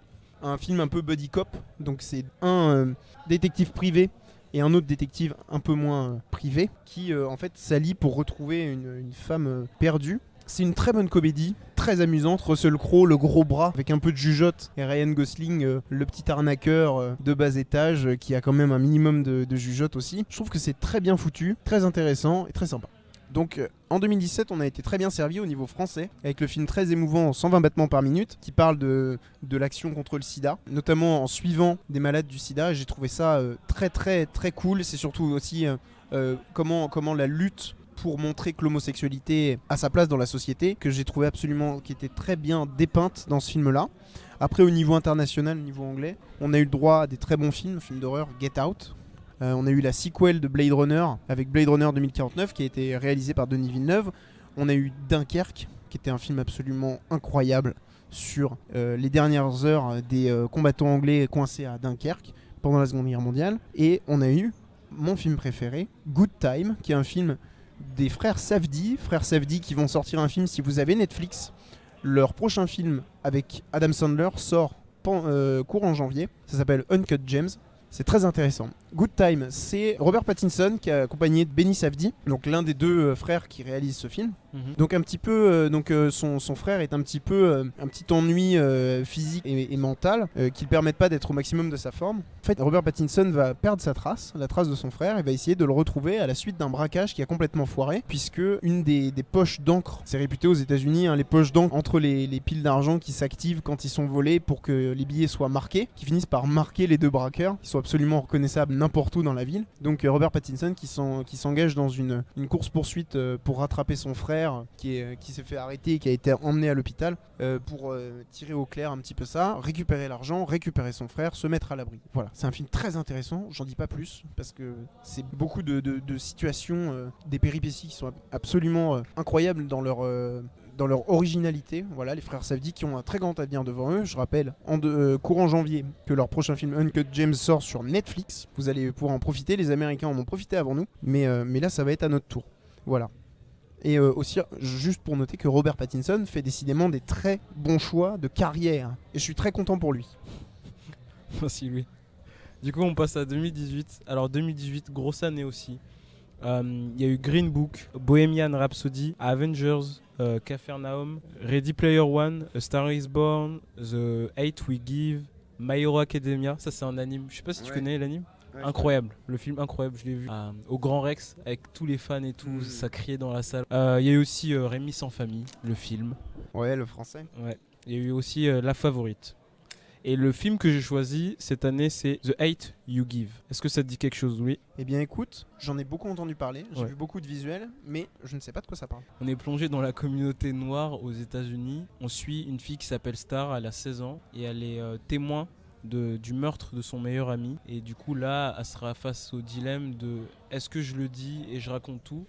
Un film un peu buddy cop, donc c'est un détective privé et un autre détective un peu moins privé qui en fait s'allie pour retrouver une femme perdue C'est une très bonne comédie, très amusante. Russell Crowe, le gros bras, avec un peu de jugeote, et Ryan Gosling, le petit arnaqueur de bas étage, qui a quand même un minimum de jugeote aussi. Je trouve que c'est très bien foutu, très intéressant et très sympa. Donc en 2017, on a été très bien servi au niveau français, avec le film très émouvant 120 battements par minute, qui parle de l'action contre le sida, notamment en suivant des malades du sida. J'ai trouvé ça très très très cool. C'est surtout aussi comment la lutte pour montrer que l'homosexualité a sa place dans la société, que j'ai trouvé qui était très bien dépeinte dans ce film-là. Après, au niveau international, au niveau anglais, on a eu le droit à des très bons films d'horreur, Get Out. On a eu la sequel de Blade Runner avec Blade Runner 2049 qui a été réalisé par Denis Villeneuve. On a eu Dunkerque qui était un film absolument incroyable sur les dernières heures des combattants anglais coincés à Dunkerque pendant la Seconde Guerre mondiale. Et on a eu mon film préféré, Good Time, qui est un film des frères Safdie qui vont sortir un film si vous avez Netflix. Leur prochain film avec Adam Sandler sort courant janvier. Ça s'appelle Uncut Gems. C'est très intéressant. Good Time, c'est Robert Pattinson qui est accompagné de Benny Safdie, donc l'un des deux frères qui réalisent ce film. Donc un petit peu, son frère est un petit ennui physique et mental qui ne permettent pas d'être au maximum de sa forme. En fait, Robert Pattinson va perdre la trace de son frère, et va essayer de le retrouver à la suite d'un braquage qui a complètement foiré, puisque une des poches d'encre, c'est réputé aux États-Unis, les poches d'encre entre les piles d'argent qui s'activent quand ils sont volés pour que les billets soient marqués, qui finissent par marquer les deux braqueurs, qui sont absolument reconnaissables n'importe où dans la ville. Donc Robert Pattinson qui s'engage dans une course-poursuite pour rattraper son frère qui s'est fait arrêter et qui a été emmené à l'hôpital pour tirer au clair un petit peu ça, récupérer l'argent, récupérer son frère, se mettre à l'abri. Voilà, c'est un film très intéressant, j'en dis pas plus parce que c'est beaucoup de situations, des péripéties qui sont absolument incroyables dans leur originalité. Voilà, les frères Safdie qui ont un très grand avenir devant eux. Je rappelle courant janvier que leur prochain film Uncut Gems sort sur Netflix. Vous allez pouvoir en profiter, les Américains en ont profité avant nous, mais là ça va être à notre tour. Voilà. Et aussi, juste pour noter que Robert Pattinson fait décidément des très bons choix de carrière. Et je suis très content pour lui. Merci Louis. Du coup on passe à 2018. Alors 2018, grosse année aussi. Il y a eu Green Book, Bohemian Rhapsody, Avengers, Capharnaüm, Ready Player One, A Star is Born, The Hate We Give, My Hero Academia. Ça c'est un anime, je sais pas si tu connais l'anime. Ouais, incroyable, le film incroyable, je l'ai vu au Grand Rex avec tous les fans et tout, ça criait dans la salle. Il y a eu aussi Rémi sans famille, le film. Ouais, le français. Ouais. Il y a eu aussi La Favorite. Et le film que j'ai choisi cette année, c'est The Hate You Give. Est-ce que ça te dit quelque chose, Louis ? Eh bien écoute, j'en ai beaucoup entendu parler, j'ai vu beaucoup de visuels, mais je ne sais pas de quoi ça parle. On est plongé dans la communauté noire aux États-Unis. On suit une fille qui s'appelle Star, elle a 16 ans, et elle est témoin du meurtre de son meilleur ami. Et du coup là, elle sera face au dilemme de est-ce que je le dis et je raconte tout,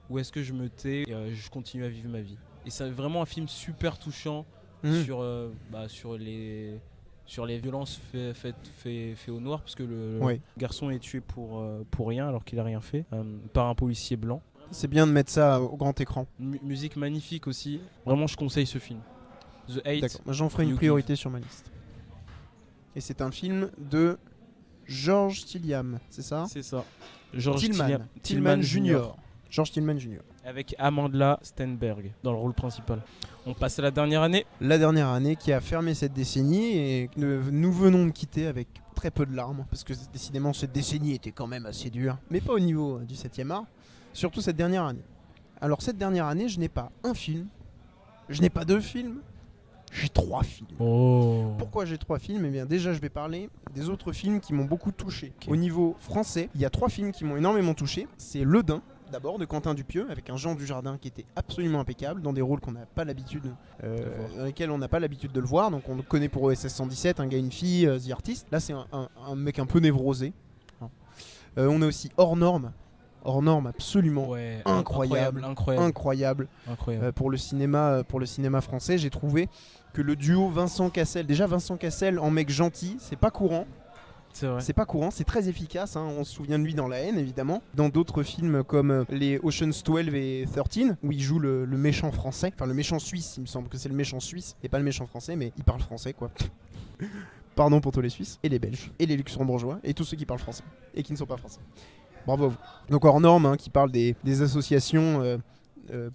ou est-ce que je me tais et je continue à vivre ma vie. Et c'est vraiment un film super touchant sur les violences faites aux noirs, parce que le garçon est tué pour rien alors qu'il a rien fait, par un policier blanc. C'est bien de mettre ça au grand écran. Musique magnifique aussi, vraiment je conseille ce film. The Hate. D'accord, j'en ferai une priorité sur ma liste. Et c'est un film de George Tilliam, c'est ça ? C'est ça. Tillman Jr. George Tillman Jr. Avec Amandla Stenberg dans le rôle principal. On passe à la dernière année. La dernière année qui a fermé cette décennie et que nous venons de quitter avec très peu de larmes, parce que décidément cette décennie était quand même assez dure, mais pas au niveau du 7e art, surtout cette dernière année. Alors cette dernière année, je n'ai pas un film, je n'ai pas 2 films, j'ai 3 films. Oh. Pourquoi j'ai 3 films ? Eh bien déjà je vais parler des autres films qui m'ont beaucoup touché. Okay. Au niveau français, il y a 3 films qui m'ont énormément touché. C'est Le Dain, d'abord, de Quentin Dupieux, avec un Jean Dujardin qui était absolument impeccable, dans des rôles qu'on n'a pas l'habitude, dans lesquels on n'a pas l'habitude de le voir. Donc on le connaît pour OSS 117, un gars, une fille, The Artist. Là c'est un mec un peu névrosé. On a aussi Hors Norme absolument incroyable. Pour le cinéma français, j'ai trouvé que le duo Vincent Cassel en mec gentil, c'est pas courant. C'est vrai. C'est pas courant, c'est très efficace, on se souvient de lui dans La Haine évidemment. Dans d'autres films comme les Ocean's 12 et 13, où il joue le méchant français, enfin le méchant suisse, il me semble que c'est le méchant suisse et pas le méchant français, mais il parle français quoi. Pardon pour tous les Suisses, et les Belges, et les Luxembourgeois, et tous ceux qui parlent français, et qui ne sont pas français. Bravo à vous. Donc Hors Norme, qui parle des associations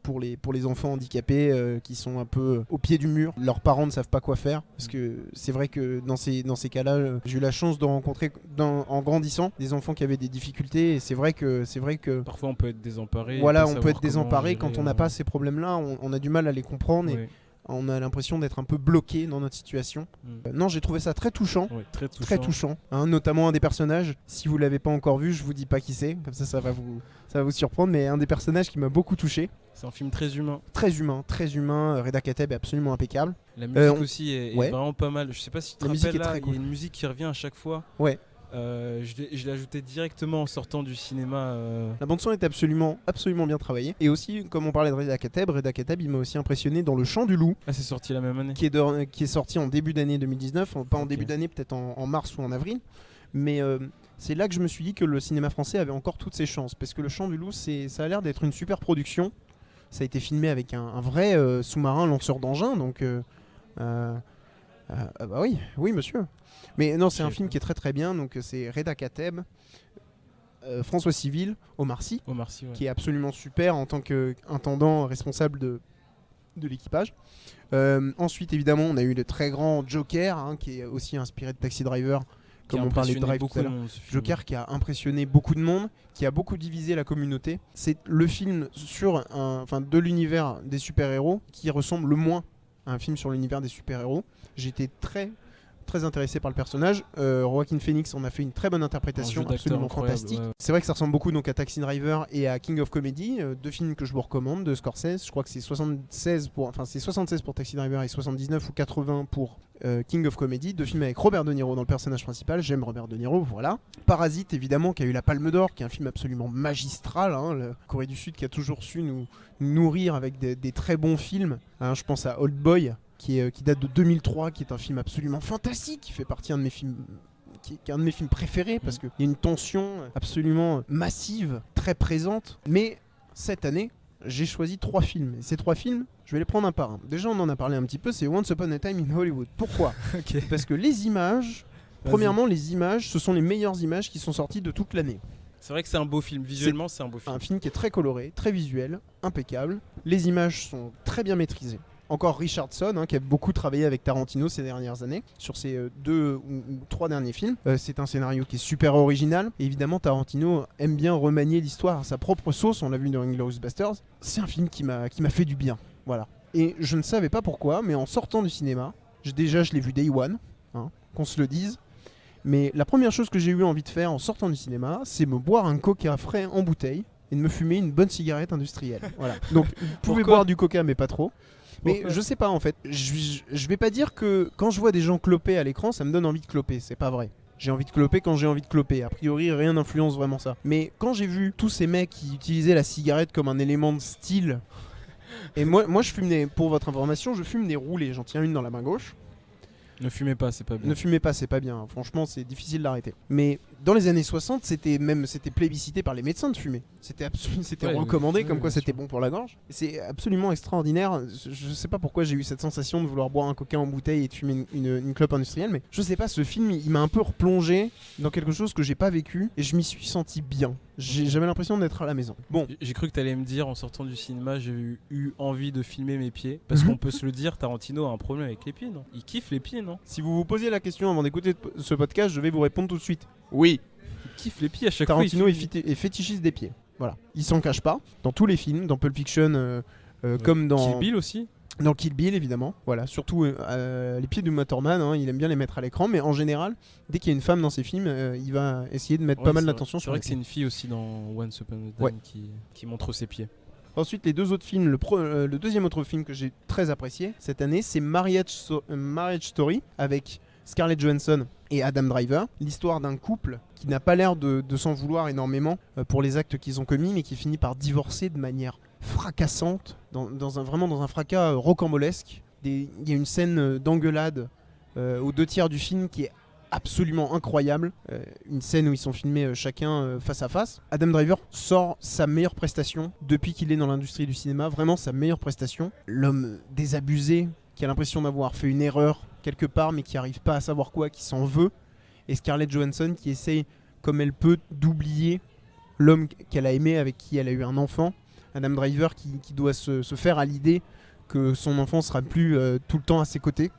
pour les enfants handicapés qui sont un peu au pied du mur. Leurs parents ne savent pas quoi faire. Parce que c'est vrai que dans ces cas-là, j'ai eu la chance de rencontrer en grandissant des enfants qui avaient des difficultés. Et c'est vrai que parfois on peut être désemparé. Voilà, on peut être désemparé quand on n'a pas ces problèmes-là. On a du mal à les comprendre. Ouais. On a l'impression d'être un peu bloqué dans notre situation. Non, j'ai trouvé ça très touchant. Ouais, très touchant. Très touchant. Hein, notamment un des personnages. Si vous l'avez pas encore vu, je vous dis pas qui c'est. Comme ça va vous surprendre. Mais un des personnages qui m'a beaucoup touché. C'est un film très humain. Très humain. Reda Kateb est absolument impeccable. La musique aussi est vraiment pas mal. Je sais pas si tu te rappelles, là, il y a une musique qui revient à chaque fois. Ouais. Je l'ai ajouté directement en sortant du cinéma. La bande son est absolument bien travaillée. Et aussi, comme on parlait de Reda Kateb, il m'a aussi impressionné dans Le Chant du Loup. Ah, c'est sorti la même année. Qui est sorti en début d'année 2019, pas en début d'année, peut-être en mars ou en avril. Mais c'est là que je me suis dit que le cinéma français avait encore toutes ses chances. Parce que Le Chant du Loup, ça a l'air d'être une super production. Ça a été filmé avec un vrai sous-marin lanceur d'engins. Donc, bah oui, monsieur. Mais non, c'est un film qui est très très bien. Donc c'est Reda Kateb, François Civil, Omar Sy, qui est absolument super en tant qu'intendant responsable de l'équipage. Ensuite, évidemment, on a eu le très grand Joker, qui est aussi inspiré de Taxi Driver, comme on parlait de Drive tout à l'heure. Joker qui a impressionné beaucoup de monde, qui a beaucoup divisé la communauté. C'est le film de l'univers des super-héros qui ressemble le moins à un film sur l'univers des super-héros. J'étais très intéressé par le personnage. Joaquin Phoenix en a fait une très bonne interprétation, absolument fantastique. Ouais. C'est vrai que ça ressemble beaucoup donc à Taxi Driver et à King of Comedy, deux films que je vous recommande de Scorsese. Je crois que c'est 76 pour Taxi Driver et 79 ou 80 pour King of Comedy, deux films avec Robert De Niro dans le personnage principal. J'aime Robert De Niro, voilà. Parasite, évidemment, qui a eu la Palme d'Or, qui est un film absolument magistral. La Corée du Sud qui a toujours su nous nourrir avec des très bons films. Je pense à Old Boy, qui date de 2003, qui est un film absolument fantastique, qui fait partie d'un de mes films, qui est un de mes films préférés, parce qu'il y a une tension absolument massive, très présente. Mais cette année, j'ai choisi 3 films. Et ces 3 films, je vais les prendre un par un. Déjà, on en a parlé un petit peu, c'est Once Upon a Time in Hollywood. Pourquoi ? Okay. Parce que les images, premièrement, les images, ce sont les meilleures images qui sont sorties de toute l'année. C'est vrai que c'est un beau film, visuellement c'est un beau film. Un film qui est très coloré, très visuel, impeccable. Les images sont très bien maîtrisées. Encore Richardson, qui a beaucoup travaillé avec Tarantino ces dernières années, sur ses 2 ou 3 derniers films. C'est un scénario qui est super original. Et évidemment, Tarantino aime bien remanier l'histoire à sa propre sauce. On l'a vu dans Inglourious Basterds. C'est un film qui m'a fait du bien. Voilà. Et je ne savais pas pourquoi, mais en sortant du cinéma, je l'ai vu Day One, qu'on se le dise. Mais la première chose que j'ai eu envie de faire en sortant du cinéma, c'est me boire un coca frais en bouteille et de me fumer une bonne cigarette industrielle. Voilà. Donc, vous pouvez boire du coca, mais pas trop. Mais je sais pas en fait, je vais pas dire que quand je vois des gens cloper à l'écran, ça me donne envie de cloper, c'est pas vrai. J'ai envie de cloper quand j'ai envie de cloper, a priori rien n'influence vraiment ça. Mais quand j'ai vu tous ces mecs qui utilisaient la cigarette comme un élément de style, et moi je fume pour votre information, je fume des roulés, j'en tiens une dans la main gauche. Ne fumez pas, c'est pas bien. Ne fumez pas, c'est pas bien. Franchement, c'est difficile d'arrêter. Mais dans les années 60, c'était plébiscité par les médecins de fumer. C'était recommandé, comme quoi c'était bon pour la gorge. C'est absolument extraordinaire. Je sais pas pourquoi j'ai eu cette sensation de vouloir boire un coca en bouteille et de fumer une clope industrielle, mais je sais pas, ce film, il m'a un peu replongé dans quelque chose que j'ai pas vécu et je m'y suis senti bien. J'avais l'impression d'être à la maison. Bon. J'ai cru que t'allais me dire, en sortant du cinéma, j'ai eu envie de filmer mes pieds. Parce qu'on peut se le dire, Tarantino a un problème avec les pieds, non ? Il kiffe les pieds, non ? Si vous vous posiez la question avant d'écouter ce podcast, je vais vous répondre tout de suite. Oui. Il kiffe les pieds à chaque fois. Tarantino est fétichiste des pieds. Voilà. Il s'en cache pas. Dans tous les films, dans Pulp Fiction, comme dans... Kill Bill aussi. Dans Kill Bill, évidemment. Voilà. Surtout les pieds de Motorman, il aime bien les mettre à l'écran. Mais en général, dès qu'il y a une femme dans ses films, il va essayer de mettre pas mal d'attention sur les pieds. C'est vrai que c'est une fille aussi dans Once Upon a Time qui montre ses pieds. Ensuite, les 2 autres films, le deuxième autre film que j'ai très apprécié cette année, c'est Marriage Story avec Scarlett Johansson et Adam Driver. L'histoire d'un couple qui n'a pas l'air de s'en vouloir énormément pour les actes qu'ils ont commis, mais qui finit par divorcer de manière fracassante, vraiment dans un fracas rocambolesque. Il y a une scène d'engueulade aux 2 tiers du film qui est absolument incroyable, une scène où ils sont filmés chacun face à face. Adam Driver sort sa meilleure prestation depuis qu'il est dans l'industrie du cinéma, vraiment sa meilleure prestation. L'homme désabusé qui a l'impression d'avoir fait une erreur quelque part mais qui n'arrive pas à savoir quoi, qui s'en veut, et Scarlett Johansson qui essaye comme elle peut d'oublier l'homme qu'elle a aimé, avec qui elle a eu un enfant, Adam Driver qui doit se faire à l'idée que son enfant sera plus tout le temps à ses côtés.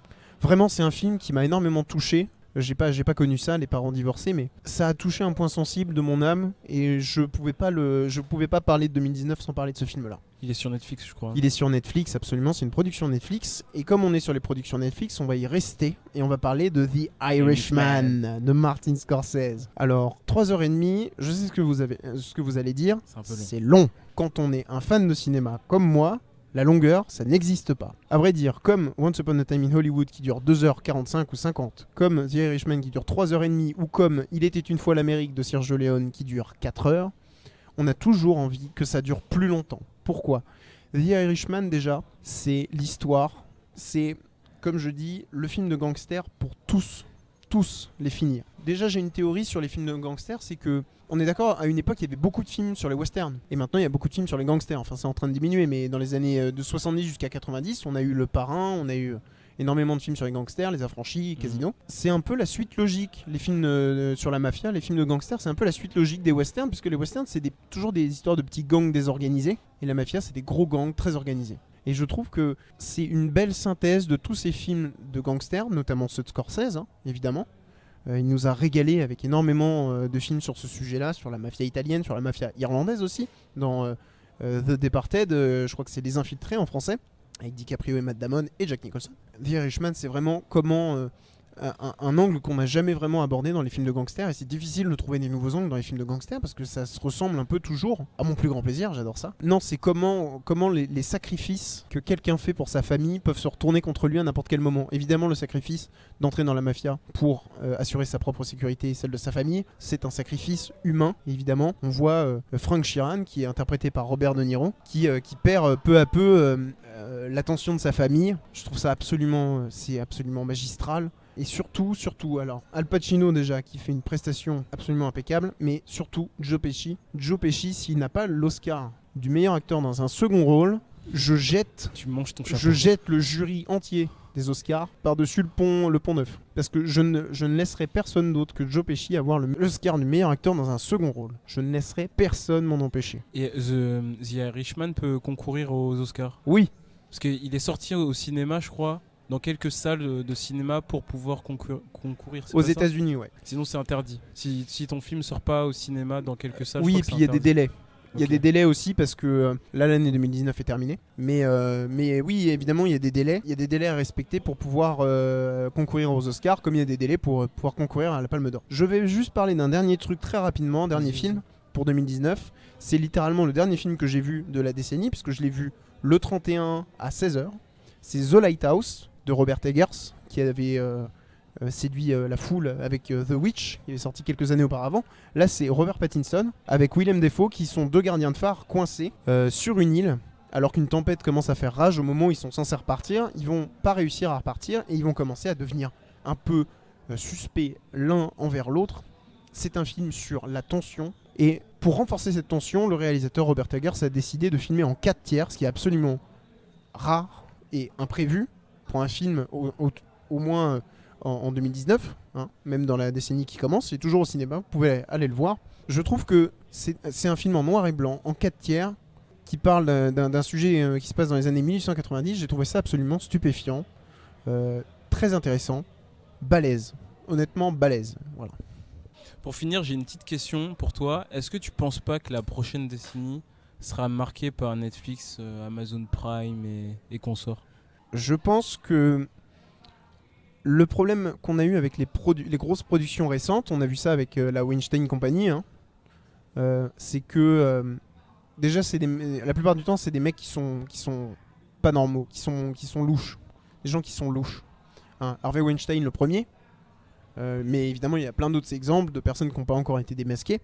Vraiment, c'est un film qui m'a énormément touché. J'ai pas connu ça, les parents divorcés, mais ça a touché un point sensible de mon âme et je pouvais pas parler de 2019 sans parler de ce film-là. Il est sur Netflix, je crois. Il est sur Netflix, absolument, c'est une production Netflix. Et comme on est sur les productions Netflix, on va y rester et on va parler de The Irishman de Martin Scorsese. Alors, 3h30, je sais ce que vous allez dire, c'est long. Quand on est un fan de cinéma comme moi, la longueur, ça n'existe pas. À vrai dire, comme Once Upon a Time in Hollywood qui dure 2h45 ou 50, comme The Irishman qui dure 3h30, ou comme Il était une fois l'Amérique de Sergio Leone qui dure 4h, on a toujours envie que ça dure plus longtemps. Pourquoi ? The Irishman, déjà, c'est l'histoire, c'est, comme je dis, le film de gangster pour tous les finir. Déjà, j'ai une théorie sur les films de gangsters, c'est que, on est d'accord, à une époque, il y avait beaucoup de films sur les westerns. Et maintenant, il y a beaucoup de films sur les gangsters. Enfin, c'est en train de diminuer, mais dans les années de 70 jusqu'à 90, on a eu Le Parrain, on a eu énormément de films sur les gangsters, Les Affranchis, Casino. C'est un peu la suite logique. Les films sur la mafia, les films de gangsters, c'est un peu la suite logique des westerns, puisque les westerns, c'est toujours des histoires de petits gangs désorganisés. Et la mafia, c'est des gros gangs très organisés. Et je trouve que c'est une belle synthèse de tous ces films de gangsters, notamment ceux de Scorsese, évidemment. Il nous a régalé avec énormément de films sur ce sujet-là, sur la mafia italienne, sur la mafia irlandaise aussi. Dans The Departed, je crois que c'est Les Infiltrés en français, avec DiCaprio et Matt Damon et Jack Nicholson. The Irishman, c'est vraiment comment un angle qu'on n'a jamais vraiment abordé dans les films de gangsters, et c'est difficile de trouver des nouveaux angles dans les films de gangsters parce que ça se ressemble un peu toujours, à mon plus grand plaisir, j'adore ça. Non, c'est comment les sacrifices que quelqu'un fait pour sa famille peuvent se retourner contre lui à n'importe quel moment. Évidemment, le sacrifice d'entrer dans la mafia pour assurer sa propre sécurité et celle de sa famille, c'est un sacrifice humain, évidemment. On voit Frank Sheeran, qui est interprété par Robert De Niro, qui perd peu à peu l'attention de sa famille. Je trouve ça c'est absolument magistral. Et surtout, alors, Al Pacino déjà, qui fait une prestation absolument impeccable, mais surtout Joe Pesci. Joe Pesci, s'il n'a pas l'Oscar du meilleur acteur dans un second rôle, je jette le jury entier des Oscars par-dessus le pont Neuf. Parce que je ne laisserai personne d'autre que Joe Pesci avoir l'Oscar du meilleur acteur dans un second rôle. Je ne laisserai personne m'en empêcher. Et The Irishman peut concourir aux Oscars ? Oui. Parce qu'il est sorti au cinéma, je crois, dans quelques salles de cinéma pour pouvoir concourir. Aux États-Unis, ouais. Sinon, c'est interdit. Si ton film sort pas au cinéma dans quelques salles, oui, je et crois puis il y a des délais. Okay. Il y a des délais aussi parce que là, l'année 2019 est terminée. Mais oui, évidemment, il y a des délais. Il y a des délais à respecter pour pouvoir concourir aux Oscars, comme il y a des délais pour pouvoir concourir à la Palme d'Or. Je vais juste parler d'un dernier truc très rapidement, dernier film pour 2019. C'est littéralement le dernier film que j'ai vu de la décennie, puisque je l'ai vu le 31 à 16h. C'est The Lighthouse de Robert Eggers, qui avait séduit la foule avec The Witch, qui est sorti quelques années auparavant. Là, c'est Robert Pattinson avec Willem Dafoe, qui sont deux gardiens de phare coincés sur une île, alors qu'une tempête commence à faire rage. Au moment où ils sont censés repartir, ils vont pas réussir à repartir et ils vont commencer à devenir un peu suspects l'un envers l'autre. C'est un film sur la tension, et pour renforcer cette tension, le réalisateur Robert Eggers a décidé de filmer en 4/3, ce qui est absolument rare et imprévu pour un film au moins en 2019, même dans la décennie qui commence. C'est toujours au cinéma, vous pouvez aller le voir. Je trouve que c'est un film en noir et blanc, en 4/3, qui parle d'un sujet qui se passe dans les années 1890. J'ai trouvé ça absolument stupéfiant, très intéressant, balèze, honnêtement balèze, voilà. Pour finir, j'ai une petite question pour toi. Est-ce que tu penses pas que la prochaine décennie sera marquée par Netflix, Amazon Prime et consorts ? Je pense que le problème qu'on a eu avec les grosses productions récentes, on a vu ça avec la Weinstein Company, c'est que déjà la plupart du temps c'est des mecs qui sont pas normaux, qui sont louches, des gens qui sont louches. Harvey Weinstein le premier, mais évidemment il y a plein d'autres exemples de personnes qui n'ont pas encore été démasquées.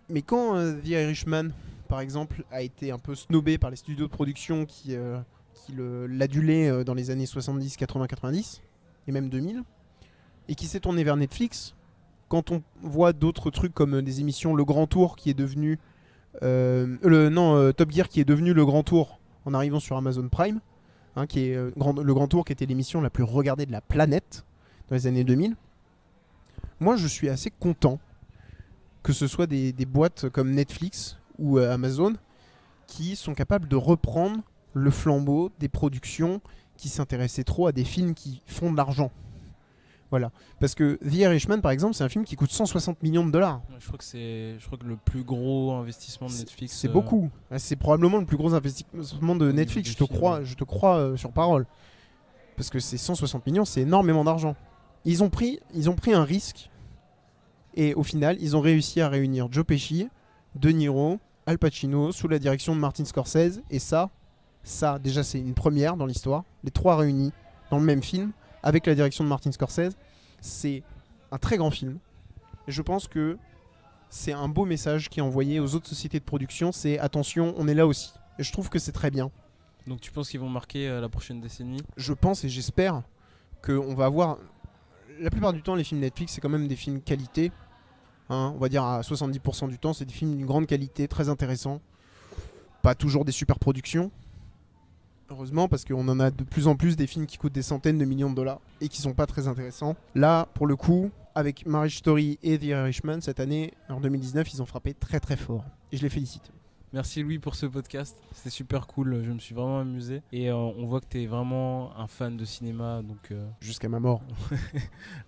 Mais quand The Irishman, par exemple, a été un peu snobé par les studios de production qui l'adulaient dans les années 70, 80, 90 et même 2000, et qui s'est tourné vers Netflix, quand on voit d'autres trucs comme des émissions Le Grand Tour qui est devenu Top Gear qui est devenu Le Grand Tour en arrivant sur Amazon Prime, qui est Le Grand Tour qui était l'émission la plus regardée de la planète dans les années 2000. Moi je suis assez content que ce soit des boîtes comme Netflix ou Amazon qui sont capables de reprendre le flambeau des productions qui s'intéressaient trop à des films qui font de l'argent. Voilà. Parce que The Irishman, par exemple, c'est un film qui coûte 160 millions de dollars. Je crois que le plus gros investissement de Netflix. C'est beaucoup. C'est probablement le plus gros investissement de Netflix. Je te crois sur parole. Parce que c'est 160 millions, c'est énormément d'argent. Ils ont pris un risque. Et au final, ils ont réussi à réunir Joe Pesci, De Niro, Al Pacino, sous la direction de Martin Scorsese. Et ça, déjà, c'est une première dans l'histoire. Les trois réunis dans le même film, avec la direction de Martin Scorsese. C'est un très grand film. Et je pense que c'est un beau message qui est envoyé aux autres sociétés de production. C'est attention, on est là aussi. Et je trouve que c'est très bien. Donc tu penses qu'ils vont marquer la prochaine décennie ? Je pense et j'espère qu'on va avoir... La plupart du temps, les films Netflix, c'est quand même des films qualité. On va dire à 70% du temps, c'est des films d'une grande qualité, très intéressants. Pas toujours des super productions. Heureusement, parce qu'on en a de plus en plus des films qui coûtent des centaines de millions de dollars et qui sont pas très intéressants. Là, pour le coup, avec Marriage Story et The Irishman, cette année, en 2019, ils ont frappé très très fort. Et je les félicite. Merci Louis pour ce podcast, c'était super cool, je me suis vraiment amusé. Et on voit que tu es vraiment un fan de cinéma, donc... Jusqu'à ma mort.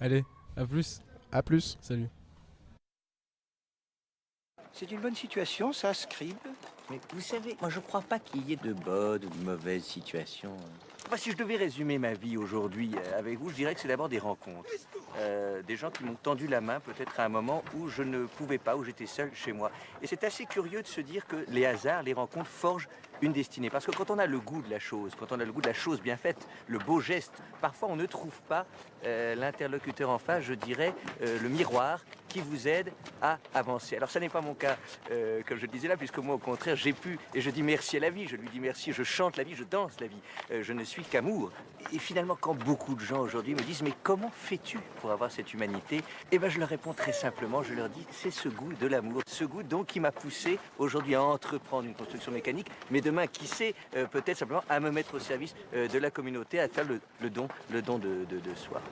Allez, à plus. À plus. Salut. C'est une bonne situation, ça, Scribe. Mais vous savez, moi je crois pas qu'il y ait de bonnes ou de mauvaises situations. Enfin, si je devais résumer ma vie aujourd'hui avec vous, je dirais que c'est d'abord des rencontres. Des gens qui m'ont tendu la main peut-être à un moment où je ne pouvais pas, où j'étais seul chez moi. Et c'est assez curieux de se dire que les hasards, les rencontres forgent une destinée. Parce que quand on a le goût de la chose, quand on a le goût de la chose bien faite, le beau geste, parfois on ne trouve pas l'interlocuteur en face, je dirais, le miroir qui vous aide à avancer. Alors ça n'est pas mon cas, comme je le disais là, puisque moi au contraire j'ai pu, et je dis merci à la vie, je lui dis merci, je chante la vie, je danse la vie, je ne suis qu'amour. Et finalement, quand beaucoup de gens aujourd'hui me disent mais comment fais-tu pour avoir cette humanité, eh ben je leur réponds très simplement, je leur dis c'est ce goût de l'amour, ce goût donc qui m'a poussé aujourd'hui à entreprendre une construction mécanique, mais demain qui sait peut-être simplement à me mettre au service de la communauté, à faire le don de soi.